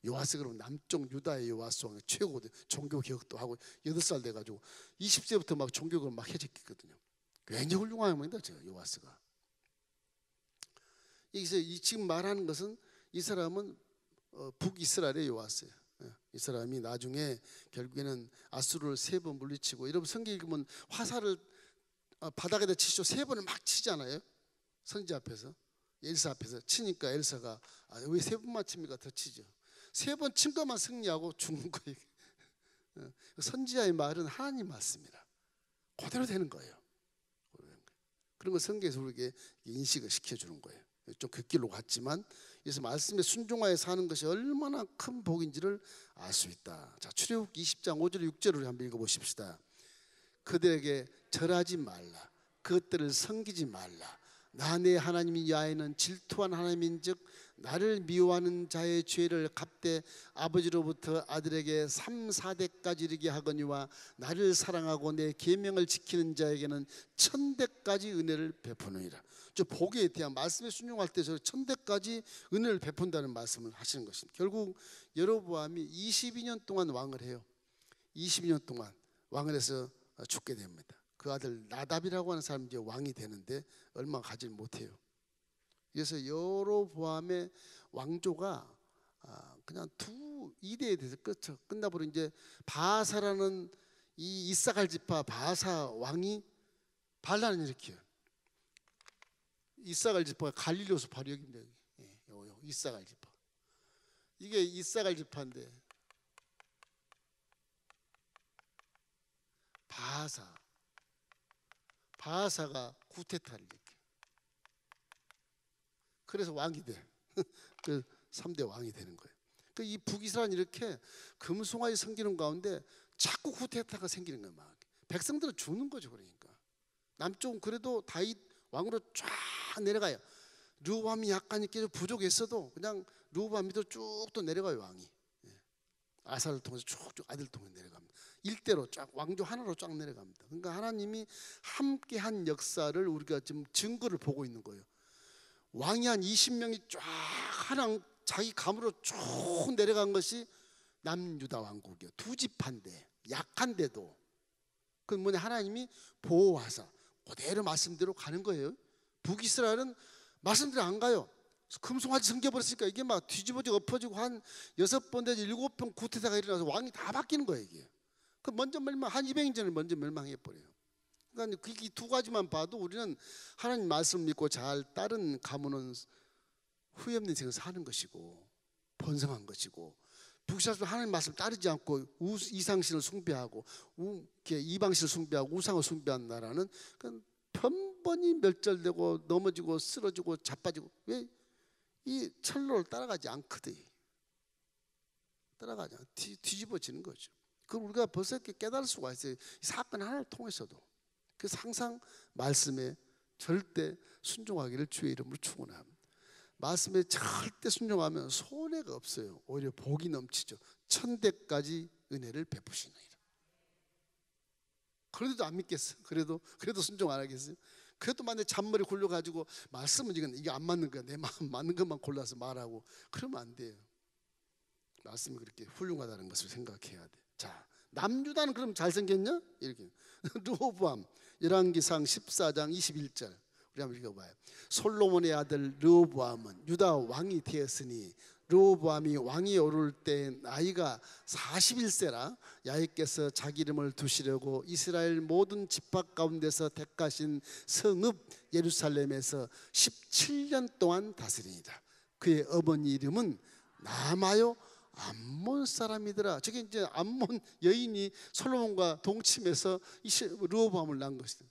Speaker 1: 요아스 그러면 남쪽 유다의 요아스 왕의 최고 종교 개혁도 하고 8살 돼가지고 20세부터 막 종교를 막 해제했거든요. 굉장히 훌륭한 왕입니다. 제가 요아스가. 여기서 지금 말하는 것은 이 사람은 북이스라엘의 요아스예요. 이 사람이 나중에 결국에는 아수르를 3번 물리치고, 여러분 성경 읽으면 화살을 바닥에다 치죠. 3번을 막 치잖아요. 선지자 앞에서, 엘사 앞에서 치니까 엘사가 왜 3번만 칩니까? 더 치죠. 3번 친 것만 승리하고 죽는 거예요. 선지자의 말은 하나님 말씀이라 그대로 되는 거예요. 그런 거 성경에서 우리에게 인식을 시켜주는 거예요. 좀 긋길로 갔지만 그래서 말씀에 순종하여 사는 것이 얼마나 큰 복인지를 알 수 있다. 자, 출애굽기 20장 5절 6절을 한번 읽어보십시다. 그들에게 절하지 말라, 그것들을 섬기지 말라. 나 내 하나님 야훼는 질투한 하나님인즉 나를 미워하는 자의 죄를 갚되 아버지로부터 아들에게 3, 4대까지 이르게 하거니와 나를 사랑하고 내 계명을 지키는 자에게는 1000대까지 은혜를 베푸느니라. 저 복에 대한 말씀에 순종할 때 저 1000대까지 은혜를 베푼다는 말씀을 하시는 것입니다. 결국 여로보암이 22년 동안 왕을 해요. 22년 동안 왕을 해서 죽게 됩니다. 그 아들 나답이라고 하는 사람이 이제 왕이 되는데 얼마 가지 못해요. 그래서 여로보암의 왕조가 그냥 2대에 대해서 끝나버린 이제 바사라는 이 이사갈 지파 바사 왕이 반란을 일으켜요. 이사갈 지파가 갈릴리오스 바로 여기입니다. 여기. 이사갈 지파. 이게 이사갈 지파인데 바사가 쿠데타를 일으켜요. 그래서 왕이 돼. 그 3대 왕이 되는 거예요. 이 북이스라엘 이렇게 금송아지 생기는 가운데 자꾸 쿠데타가 생기는 거예요. 막 백성들은 죽는 거죠. 그러니까 남쪽은 그래도 다윗 왕으로 쫙 내려가요. 르호보암이 약간 이렇게 부족했어도 그냥 르호보암 밑으로 쭉 또 내려가요. 왕이 아사를 통해서 쭉쭉 아들 통해 내려갑니다. 일대로 쫙 왕조 하나로 쫙 내려갑니다. 그러니까 하나님이 함께한 역사를 우리가 지금 증거를 보고 있는 거예요. 왕이 한 20명이 쫙 하나 자기 감으로 쭉 내려간 것이 남유다 왕국이요. 두 지파인데 약한데도 그건 뭐냐, 하나님이 보호하사 그대로 말씀대로 가는 거예요. 북이스라엘은 말씀대로 안 가요. 금송아지 섬겨버렸으니까 이게 막 뒤집어지고 엎어지고 한 6번 내지 7번 구태타가 일어나서 왕이 다 바뀌는 거예요. 이게 그 먼저 한 200년 전에 먼저 멸망해버려요. 그러니까 이 두 가지만 봐도 우리는 하나님 말씀 믿고 잘 따른 가문은 후회 없는 인생을 사는 것이고 번성한 것이고, 북이스라엘은 하나님 말씀 따르지 않고 이상신을 숭배하고 이방신을 숭배하고 우상을 숭배한 나라는 번번이 멸절되고 넘어지고 쓰러지고 자빠지고, 왜? 이 철로를 따라가지 않거든. 따라가지 않아. 뒤집어지는 거죠. 그걸 우리가 벌써 이렇게 깨달을 수가 있어요. 이 사건 하나를 통해서도. 그래서 항상 말씀에 절대 순종하기를 주의 이름으로 축원합니다. 말씀에 절대 순종하면 손해가 없어요. 오히려 복이 넘치죠. 천대까지 은혜를 베푸시느니라. 그래도 안 믿겠어요. 그래도 순종 안 하겠어요. 그래도 만약에 잔머리 굴려가지고 말씀은 이게 안 맞는 거야, 내 마음 맞는 것만 골라서 말하고, 그러면 안 돼요. 말씀이 그렇게 훌륭하다는 것을 생각해야 돼. 자, 남유다는 그럼 잘생겼냐? 이렇게 르호보암 열왕기상 14장 21절 우리 한번 읽어봐요. 솔로몬의 아들 르호보암은 유다 왕이 되었으니 르호보암이 왕이 오를 때 나이가 41세라 야훼께서 자기 이름을 두시려고 이스라엘 모든 지파 가운데서 택하신 성읍 예루살렘에서 17년 동안 다스리니라. 그의 어머니 이름은 나마요 암몬 사람이더라. 저게 이제 암몬 여인이 솔로몬과 동침해서 르호보암을 낳은 것이다.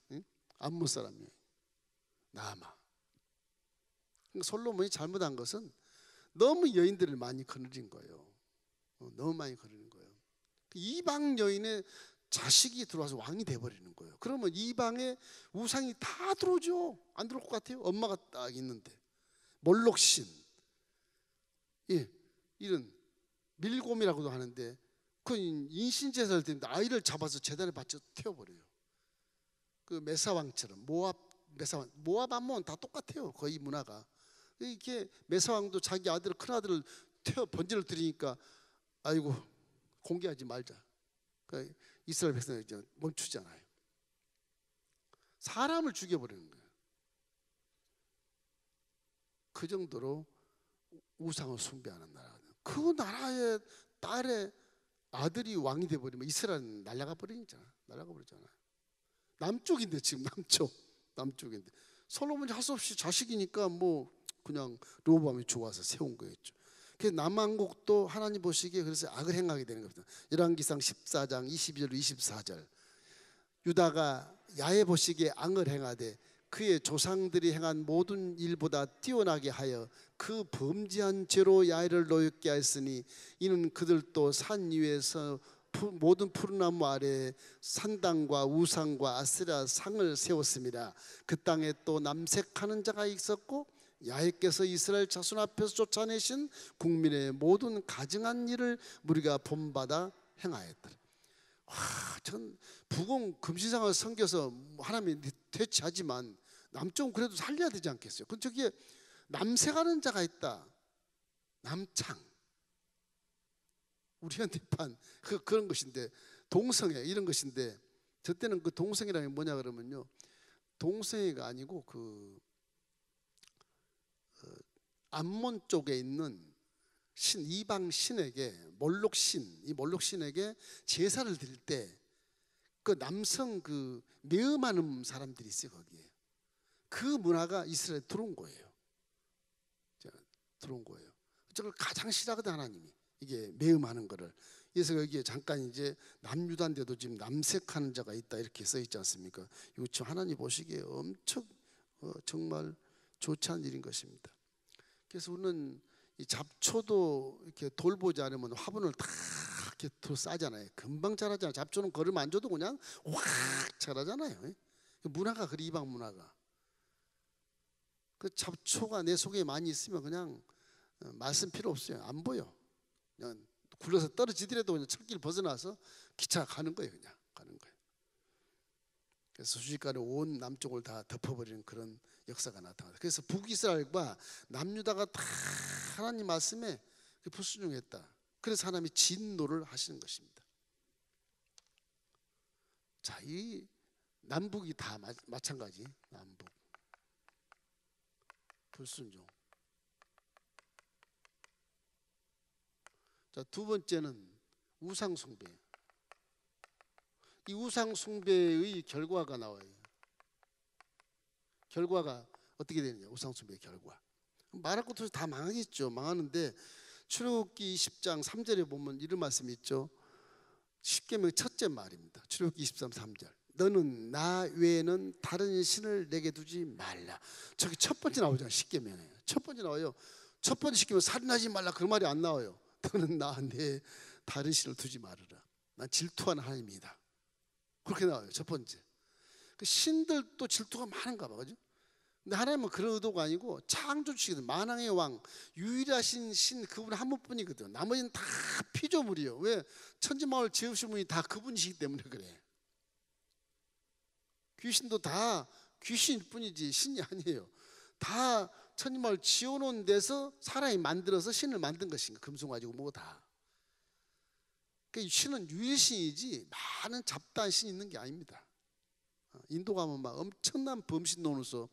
Speaker 1: 암몬 사람이에요. 나마. 솔로몬이 잘못한 것은 너무 여인들을 많이 거느린 거예요. 너무 많이 거느린 거예요. 이방 여인의 자식이 들어와서 왕이 돼버리는 거예요. 그러면 이방의 우상이 다 들어오죠. 안 들어올 것 같아요. 엄마가 딱 있는데 몰록신, 예, 이런 밀곰이라고도 하는데 그 인신제사를 드리는데 아이를 잡아서 제단에 바쳐 태워버려요. 그 메사왕처럼 모압 암몬 다 똑같아요. 거의 문화가. 이렇게 메사왕도 자기 아들을, 큰 아들을 태워 번제를 드리니까 아이고 공개하지 말자. 그러니까 이스라엘 백성이 이제 멈추잖아요. 사람을 죽여버리는 거예요. 그 정도로 우상을 숭배하는 나라. 그 나라의 딸의 아들이 왕이 돼버리면 이스라엘은 날아가 버리잖아요. 남쪽인데 지금 남쪽인데 솔로몬이 할 수 없이 자식이니까 뭐 그냥 르호보암이 좋아서 세운 거였죠. 그래서 남왕국도 하나님 보시기에 그래서 악을 행하게 되는 겁니다. 열왕기상 14장 22절 24절 유다가 야훼 보시기에 악을 행하되 그의 조상들이 행한 모든 일보다 뛰어나게 하여 그 범죄한 죄로 야훼를 노엽게 하였으니 이는 그들도 산 위에서 모든 푸른 나무 아래에 산당과 우상과 아세라 상을 세웠습니다. 그 땅에 또 남색하는 자가 있었고 야훼께서 이스라엘 자손 앞에서 쫓아내신 국민의 모든 가증한 일을 우리가 본받아 행하였더라. 전 북은 금신상을 섬겨서 하나님이 퇴치하지만 남쪽은 그래도 살려야 되지 않겠어요? 근데 저기에 남색하는 자가 있다. 남창, 우리한테판 그런 것인데, 동성애 이런 것인데, 저 때는 그 동성애라는 게 뭐냐 그러면요, 동성애가 아니고 그 암몬 쪽에 있는 이방 신에게 이 몰록 신에게 제사를 드릴 때 그 남성 그 매음하는 사람들이 있어요. 거기에 그 문화가 이스라엘에 들어온 거예요. 저걸 가장 싫어하거든 하나님이, 이게 매음하는 거를. 그래서 여기에 잠깐 이제 남유다인데도 지금 남색하는 자가 있다 이렇게 써 있지 않습니까? 이거 지금 하나님 보시기에 엄청 정말 좋지 않은 일인 것입니다. 그래서 우리는 이 잡초도 이렇게 돌보지 않으면 화분을 다 이렇게 싸잖아요. 금방 자라잖아요. 잡초는 걸음 안 줘도 그냥 확 자라잖아요. 문화가 그래, 이방 문화가. 그 잡초가 내 속에 많이 있으면 그냥 말씀 필요 없어요. 안 보여. 그냥 굴러서 떨어지더라도 그냥 철길 벗어나서 기차 가는 거예요. 그냥 가는 거예요. 그래서 순식간에 온 남쪽을 다 덮어버리는 그런 역사가 나타납니다. 그래서 북이스라엘과 남유다가 다 하나님 말씀에 불순종했다. 그래서 하나님이 진노를 하시는 것입니다. 자, 이 남북이 다 마찬가지. 남북 불순종. 자, 두 번째는 우상 숭배. 이 우상 숭배의 결과가 나와요. 결과가 어떻게 되느냐? 우상 숭배의 결과. 말할 것도 다 망하겠죠. 망하는데 출애굽기 20장 3절에 보면 이런 말씀이 있죠. 십계명 첫째 말입니다. 출애굽기 23, 3절. 너는 나 외에는 다른 신을 내게 두지 말라. 저기 첫 번째 나오잖아요. 십계명에 첫 번째 나와요. 첫 번째 십계명 살인하지 말라 그 말이 안 나와요. 너는 나 내 다른 신을 두지 말으라. 난 질투하는 하나님이다. 그렇게 나와요. 첫 번째. 그 신들도 질투가 많은가 봐, 그죠? 근데 하나님은 그런 의도가 아니고 창조주시거든. 만왕의 왕, 유일하신 신 그분 한 분뿐이거든. 나머지는 다 피조물이에요. 왜? 천지만물 지으신 분이 다 그분이시기 때문에 그래. 귀신도 다 귀신일 뿐이지 신이 아니에요. 다 천지만물 지어놓은 데서 사람이 만들어서 신을 만든 것인가. 금속 가지고 뭐 다. 그러니까 신은 유일신이지 많은 잡다한 신이 있는 게 아닙니다. 인도 가면 막 엄청난 범신론으로서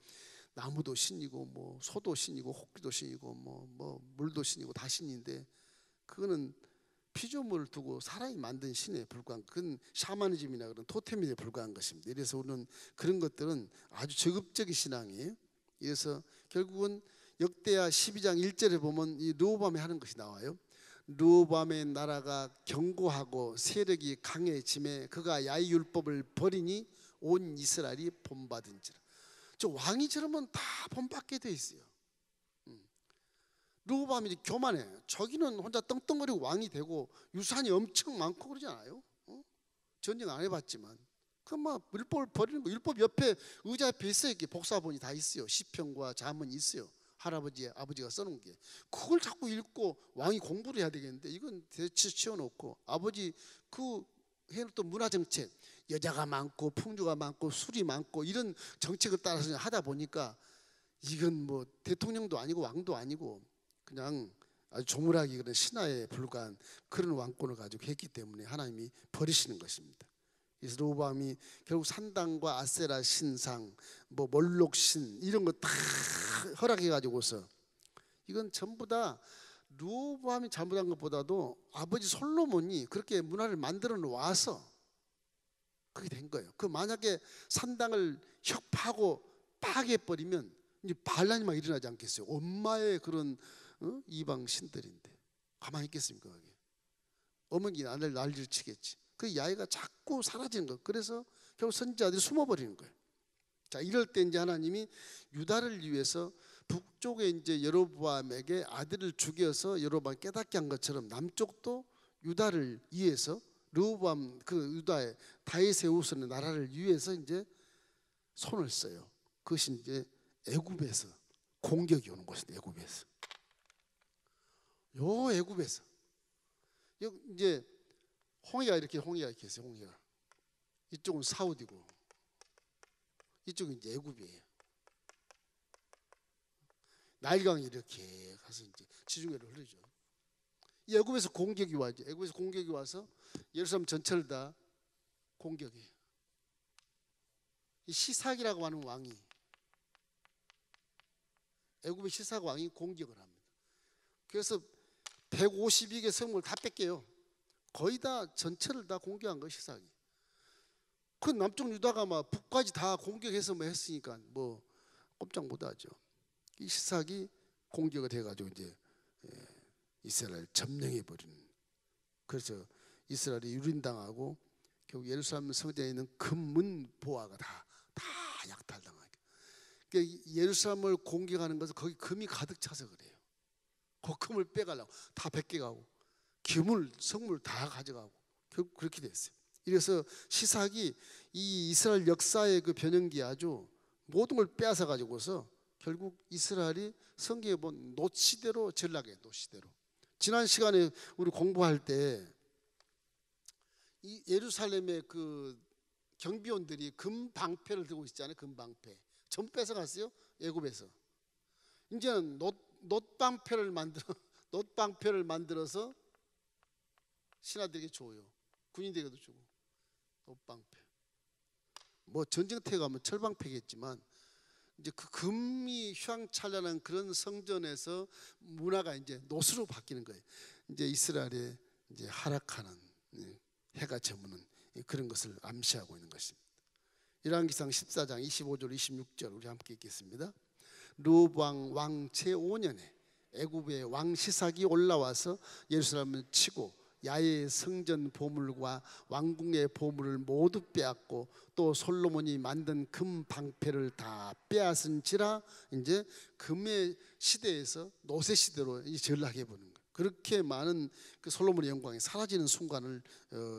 Speaker 1: 나무도 신이고 뭐 소도 신이고 호끼도 신이고 뭐 물도 신이고 다 신인데 그거는 피조물을 두고 사람이 만든 신에 불과한, 그건 샤머니즘이나 그런 토테미에 불과한 것입니다. 이래서 우리는 그런 것들은 아주 저급적인 신앙이에요. 그래서 결국은 역대하 12장 1절에 보면 이 르호보암이 하는 것이 나와요. 르호보암의 나라가 견고하고 세력이 강해짐에 그가 야훼율법을 버리니 온 이스라엘이 본받은지라. 저 왕이 저러면 다 본받게 돼 있어요. 르호보암이 교만해. 저기는 혼자 떵떵거리고 왕이 되고 유산이 엄청 많고 그러지 않아요? 전쟁 안 해봤지만 그막 율법을 버리는 거. 율법 옆에 의자 옆에 있어요. 이렇게 복사본이 다 있어요. 시편과 잠언이 있어요. 할아버지 아버지가 써놓은 게. 그걸 자꾸 읽고 왕이 공부를 해야 되겠는데 이건 대체 치워놓고 아버지 그 해놓던 문화정책, 여자가 많고 풍류가 많고 술이 많고 이런 정책을 따라서 하다 보니까 이건 뭐 대통령도 아니고 왕도 아니고 그냥 아주 조물하기 그런 신하에 불과한 그런 왕권을 가지고 했기 때문에 하나님이 버리시는 것입니다. 그래서 르호보암이 결국 산당과 아세라 신상, 뭐 몰록 신 이런 거 다 허락해 가지고서 이건 전부 다 르호보암이 잘못한 것보다도 아버지 솔로몬이 그렇게 문화를 만들어 놓아서 그게 된 거예요. 그 만약에 산당을 혁파하고 파괴해버리면 이제 반란이 막 일어나지 않겠어요? 엄마의 그런 이방 신들인데 가만히 있겠습니까? 그게 어머니 아들 난리를 치겠지. 그 야훼가 자꾸 사라지는 거예요. 그래서 결국 선지자들이 숨어버리는 거예요. 자, 이럴 때 이제 하나님이 유다를 위해서 북쪽에 이제 여로보암에게 아들을 죽여서 여로보암 깨닫게 한 것처럼 남쪽도 유다를 위해서 르호보암 그 유다의 다윗의 후손의 나라를 위해서 이제 손을 써요. 그것이 이제 애굽에서 공격이 오는 것인데 애굽에서. 요 애굽에서 이제 홍해가 이렇게 있어요. 홍해가 이쪽은 사우디고 이쪽은 이제 애굽이에요. 나일강이 이렇게 가서 이제 지중해를 흐르죠. 이 애굽에서 공격이 와죠. 애굽에서 공격이 와서 예루살렘 전체를 다 공격해요. 이 시삭이라고 하는 왕이 애굽의 시삭 왕이 공격을 합니다. 그래서 152개 성을 다 뺏겨요. 거의 다 전체를 다 공격한 거 시삭이. 그 남쪽 유다가 막 북까지 다 공격해서 뭐 했으니까 뭐 꼼짝 못하죠. 이 시삭이 공격을 해가지고 이제 이스라엘 점령해 버리는. 그래서 이스라엘이 유린당하고 결국 예루살렘 성전에 있는 금문 보화가 다 약탈당하게. 그러니까 예루살렘을 공격하는 것은 거기 금이 가득 차서 그래요. 그 금을 빼가려고 다 뺏겨가고 기물 성물 다 가져가고 결국 그렇게 됐어요. 이래서 시삭이 이 이스라엘 역사의 그 변형기 아주 모든 걸 빼앗아 가지고서 결국 이스라엘이 성경에 본 노시대로 전락해. 노시대로. 지난 시간에 우리 공부할 때 이 예루살렘의 그 경비원들이 금방패를 들고 있잖아요. 금방패 전부 뺏어갔어요. 애굽에서. 이제는 놋방패를 만들어서 신하들에게 줘요. 군인들에게도 주고. 놋방패. 뭐 전쟁터에 가면 철방패겠지만 이제 그 금이 휘황찬란한 그런 성전에서 문화가 이제 노수로 바뀌는 거예요. 이제 이스라엘의 이제 하락하는 해가 저무는 그런 것을 암시하고 있는 것입니다. 열왕기상 14장 25절 26절 우리 함께 읽겠습니다. 르호보암 왕 제5년에 애굽의 왕 시삭이 올라와서 예루살렘을 치고 야훼의 성전 보물과 왕궁의 보물을 모두 빼앗고 또 솔로몬이 만든 금 방패를 다 빼앗은지라 이제 금의 시대에서 노새 시대로 전락해 보는 거예요. 그렇게 많은 그 솔로몬의 영광이 사라지는 순간을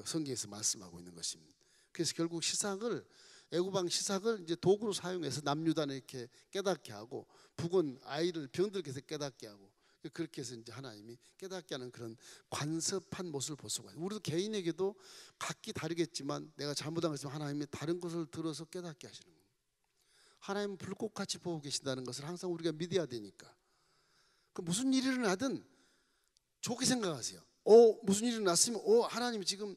Speaker 1: 성경에서 말씀하고 있는 것입니다. 그래서 결국 시삭을 애굽 왕 시삭을 이제 도구로 사용해서 남유다는 이렇게 깨닫게 하고 북은 아이를 병들게 해서 깨닫게 하고 그렇게 해서 이제 하나님이 깨닫게 하는 그런 관섭한 모습을 볼 수가 있어요. 우리도 개인에게도 각기 다르겠지만 내가 잘못한 것을 하나님이 다른 것을 들어서 깨닫게 하시는 거예요. 하나님은 불꽃같이 보고 계신다는 것을 항상 우리가 믿어야 되니까. 그 무슨 일이 일어나든 좋게 생각하세요. 무슨 일이 일어났으면 하나님이 지금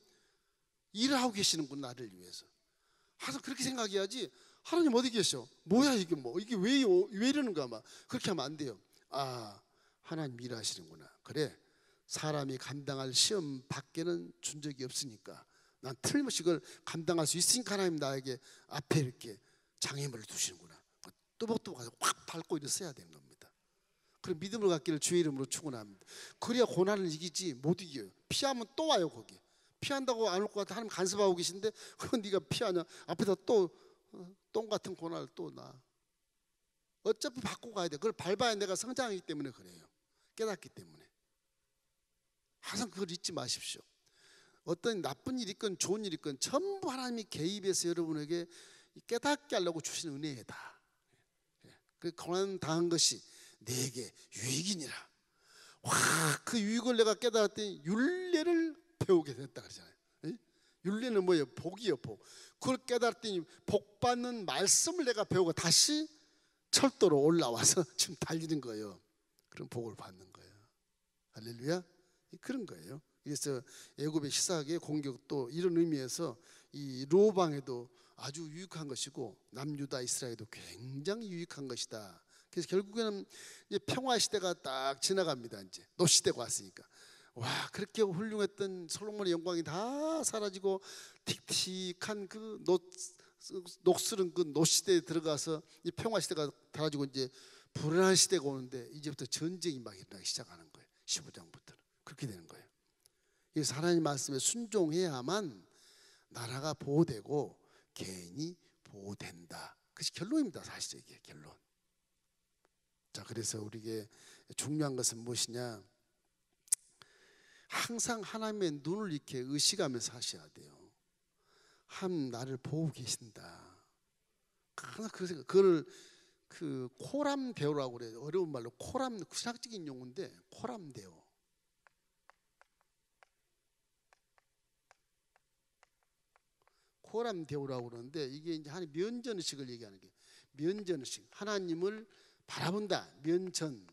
Speaker 1: 일을 하고 계시는군 나를 위해서. 항상 그렇게 생각해야지. 하나님 어디 계셔? 뭐야 이게 이게 왜 이러는가 막 그렇게 하면 안 돼요. 하나님 일하시는구나. 그래 사람이 감당할 시험 밖에는 준 적이 없으니까 난 틀림없이 그걸 감당할 수 있으니까 하나님 나에게 앞에 이렇게 장애물을 두시는구나. 또박또박 확 밟고 일어서야 되는 겁니다. 그럼 믿음을 갖기를 주의 이름으로 축원합니다. 그래야 고난을 이기지 못 이겨요. 피하면 또 와요. 거기 피한다고 안 올 것 같아. 하나님 간섭하고 계신데 그건 네가 피하냐. 앞에다 또 똥 같은 고난을 또 나. 어차피 받고 가야 돼. 그걸 밟아야 내가 성장하기 때문에 그래요. 깨닫기 때문에. 항상 그걸 잊지 마십시오. 어떤 나쁜 일이 있건 좋은 일이 있건 전부 하나님이 개입해서 여러분에게 깨닫게 하려고 주신 은혜다. 그 고난 당한 것이 내게 유익이니라. 그 유익을 내가 깨달았더니 율례를 배우게 됐다 그러잖아요. 율례는 뭐예요? 복이요, 복. 그걸 깨달았더니 복 받는 말씀을 내가 배우고 다시 철도로 올라와서 지금 달리는 거예요. 그런 복을 받는 거예요. 할렐루야. 그런 거예요. 그래서 애굽의 시삭의 공격도 이런 의미에서 이 르호보암에도 아주 유익한 것이고 남유다 이스라엘에도 굉장히 유익한 것이다. 그래서 결국에는 이제 평화 시대가 딱 지나갑니다. 이제 노 시대가 왔으니까. 와, 그렇게 훌륭했던 솔로몬의 영광이 다 사라지고 틱틱한 그 녹슬은 그 노 시대에 들어가서 이 평화 시대가 사라지고 이제 불안한 시대가 오는데 이제부터 전쟁이 막 일어나기 시작하는 거예요. 15장부터는 그렇게 되는 거예요. 그래서 하나님 말씀에 순종해야만 나라가 보호되고 개인이 보호된다. 그것이 결론입니다. 사실 이게 결론. 자, 그래서 우리에게 중요한 것은 무엇이냐? 항상 하나님의 눈을 이렇게 의식하면서 하셔야 돼요. 하나님 나를 보고 계신다. 항상 그걸 그 코람데오라고 그래요. 어려운 말로 신학적인 용어인데 코람데오. 코람데오라고 그러는데 이게 이제 하나님 면전의식을 얘기하는 게 면전의식. 하나님을 바라본다. 면전.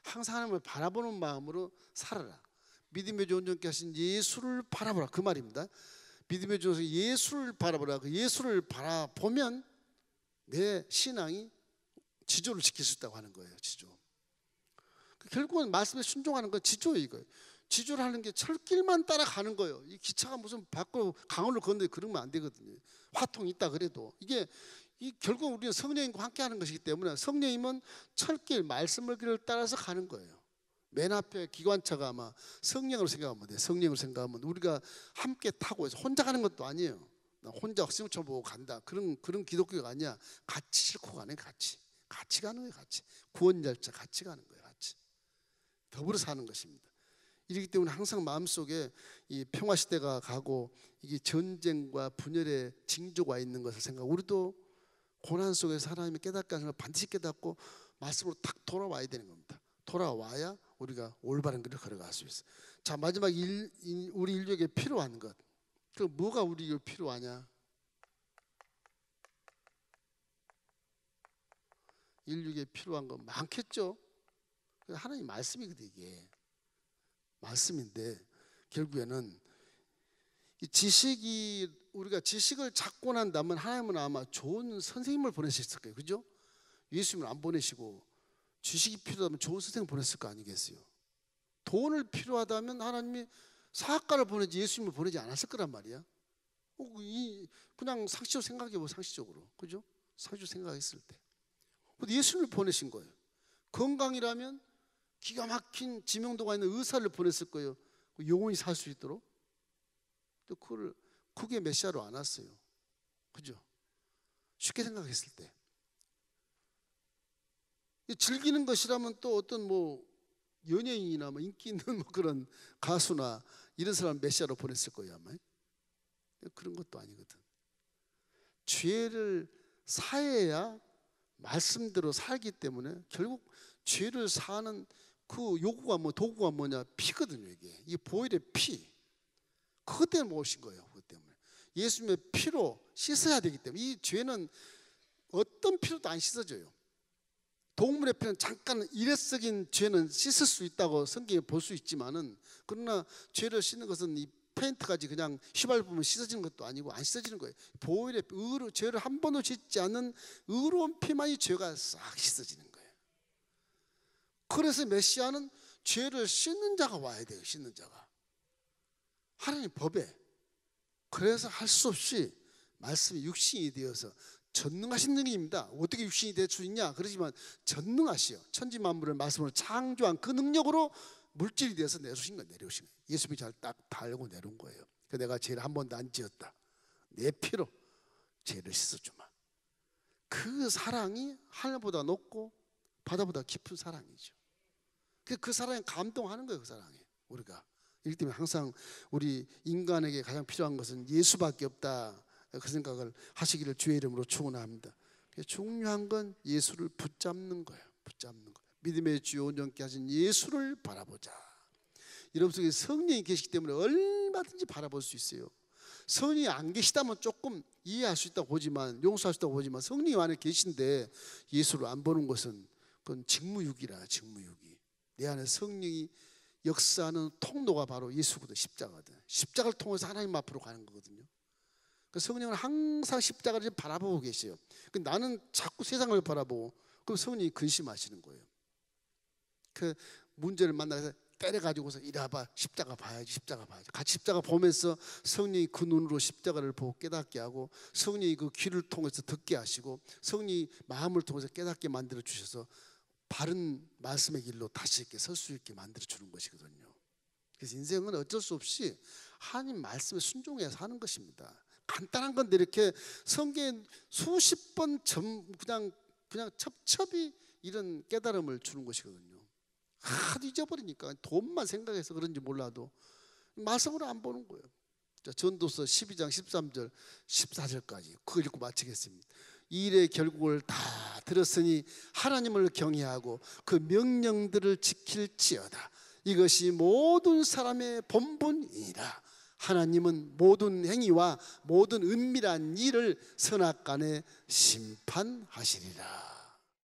Speaker 1: 항상 하나님을 바라보는 마음으로 살아라. 믿음의 존전케 하신 예수를 바라보라. 그 말입니다. 믿음의 존전케 예수를 바라보라. 그 예수를 바라보면 내 신앙이 지조를 지킬 수 있다고 하는 거예요. 지조. 결국은 말씀에 순종하는 건 지조예요. 이거예요. 지조를 하는 게 철길만 따라가는 거예요. 이 기차가 무슨 밖으로 강원을 건너에 그러면 안 되거든요. 화통이 있다 그래도 이게 결국 우리는 성령님과 함께하는 것이기 때문에 성령님은 철길 말씀을 길을 따라서 가는 거예요. 맨 앞에 기관차가 아마 성령으로 생각하면 돼. 성령으로 생각하면 우리가 함께 타고 해서 혼자 가는 것도 아니에요. 나 혼자 시험쳐 보고 간다. 그런 기독교가 아니야. 같이 싣고 가는 같이 가는 거예요. 같이 구원자자 같이 가는 거예요. 같이 더불어 사는 것입니다. 이렇기 때문에 항상 마음속에 이 평화 시대가 가고 이게 전쟁과 분열의 징조가 있는 것을 생각하고 우리도 고난 속에서 하나님이 깨닫게 하시는 걸 반드시 깨닫고 말씀으로 탁 돌아와야 되는 겁니다. 돌아와야 우리가 올바른 길을 걸어갈 수 있어요. 자, 마지막 우리 인류에게 필요한 것. 그 뭐가 우리에게 필요하냐? 인류에게 필요한 건 많겠죠. 하나님 말씀이거든요. 이게 말씀인데 결국에는 이 지식이 우리가 지식을 찾고 난다면 하나님은 아마 좋은 선생님을 보내셨을 거예요. 그죠? 예수님을 안 보내시고 지식이 필요하다면 좋은 선생님 보냈을 거 아니겠어요? 돈을 필요하다면 하나님이 사학가를 보내지 예수님을 보내지 않았을 거란 말이야. 그냥 상식적으로 생각해보고 상식적으로. 그죠? 상식적으로 생각했을 때. 근데 예수님을 보내신 거예요. 건강이라면 기가 막힌 지명도가 있는 의사를 보냈을 거예요. 영원히 살 수 있도록. 근데 그게 메시아로 안 왔어요. 그죠? 쉽게 생각했을 때. 즐기는 것이라면 또 어떤 뭐 연예인이나 뭐 인기 있는 뭐 그런 가수나 이런 사람 메시아로 보냈을 거예요 아마. 그런 것도 아니거든. 죄를 사해야 말씀대로 살기 때문에 결국 죄를 사는 그 요구가 뭐 도구가 뭐냐? 피거든요. 이게 보혈의 피. 그것 때문에 오신 거예요. 그것 때문에 예수님의 피로 씻어야 되기 때문에. 이 죄는 어떤 피로도 안 씻어져요. 동물의 피는 잠깐 일회적인 죄는 씻을 수 있다고 성경에 볼 수 있지만은, 그러나 죄를 씻는 것은 이 페인트까지 그냥 휘발부면 씻어지는 것도 아니고 안 씻어지는 거예요. 보혈의 죄를 한 번도 씻지 않는 의로운 피만이 죄가 싹 씻어지는 거예요. 그래서 메시아는 죄를 씻는 자가 와야 돼요. 씻는 자가. 하나님 법에. 그래서 할 수 없이 말씀이 육신이 되어서 전능하신 능력입니다. 어떻게 육신이 될 수 있냐? 그러지만 전능하시오. 천지만물을 말씀으로 창조한 그 능력으로 물질이 되어서 내려오신 거예요. 예수님이 잘 딱 달고 내려온 거예요. 내가 죄를 한 번도 안 지었다. 내 피로 죄를 씻어주마. 그 사랑이 하늘보다 높고 바다보다 깊은 사랑이죠. 그 사랑에 감동하는 거예요. 그 사랑에 우리가. 이렇기 때문에 항상 우리 인간에게 가장 필요한 것은 예수밖에 없다. 그 생각을 하시기를 주의 이름으로 축원합니다. 중요한 건 예수를 붙잡는 거예요. 붙잡는 거. 믿음의 주요 온전케 하신 예수를 바라보자. 여러분 속에 성령이 계시기 때문에 얼마든지 바라볼 수 있어요. 성령이 안 계시다면 조금 이해할 수 있다고 보지만, 용서할 수 있다고 보지만, 성령이 안에 계신데 예수를 안 보는 것은 그건 직무유기라. 직무유기. 내 안에 성령이 역사하는 통로가 바로 예수거든. 십자가거든. 십자가를 통해서 하나님 앞으로 가는 거거든요. 그 성령은 항상 십자가를 바라보고 계세요. 나는 자꾸 세상을 바라보고, 그럼 성령이 근심하시는 거예요. 그 문제를 만나서 때려가지고서 이리 와봐, 십자가 봐야지, 십자가 봐야지. 같이 십자가 보면서 성령이 그 눈으로 십자가를 보고 깨닫게 하고, 성령이 그 귀를 통해서 듣게 하시고, 성령이 마음을 통해서 깨닫게 만들어 주셔서 바른 말씀의 길로 다시 이렇게 설 수 있게 만들어 주는 것이거든요. 그래서 인생은 어쩔 수 없이 하나님 말씀에 순종해서 하는 것입니다. 간단한 건데 이렇게 성경에 수십 번 그냥 첩첩이 이런 깨달음을 주는 것이거든요. 하도 잊어버리니까 돈만 생각해서 그런지 몰라도 말씀으로 안 보는 거예요. 자, 전도서 12장 13절 14절까지 그거 읽고 마치겠습니다. 이 일의 결국을 다 들었으니 하나님을 경외하고 그 명령들을 지킬지어다. 이것이 모든 사람의 본분이니라. 하나님은 모든 행위와 모든 은밀한 일을 선악간에 심판하시리라.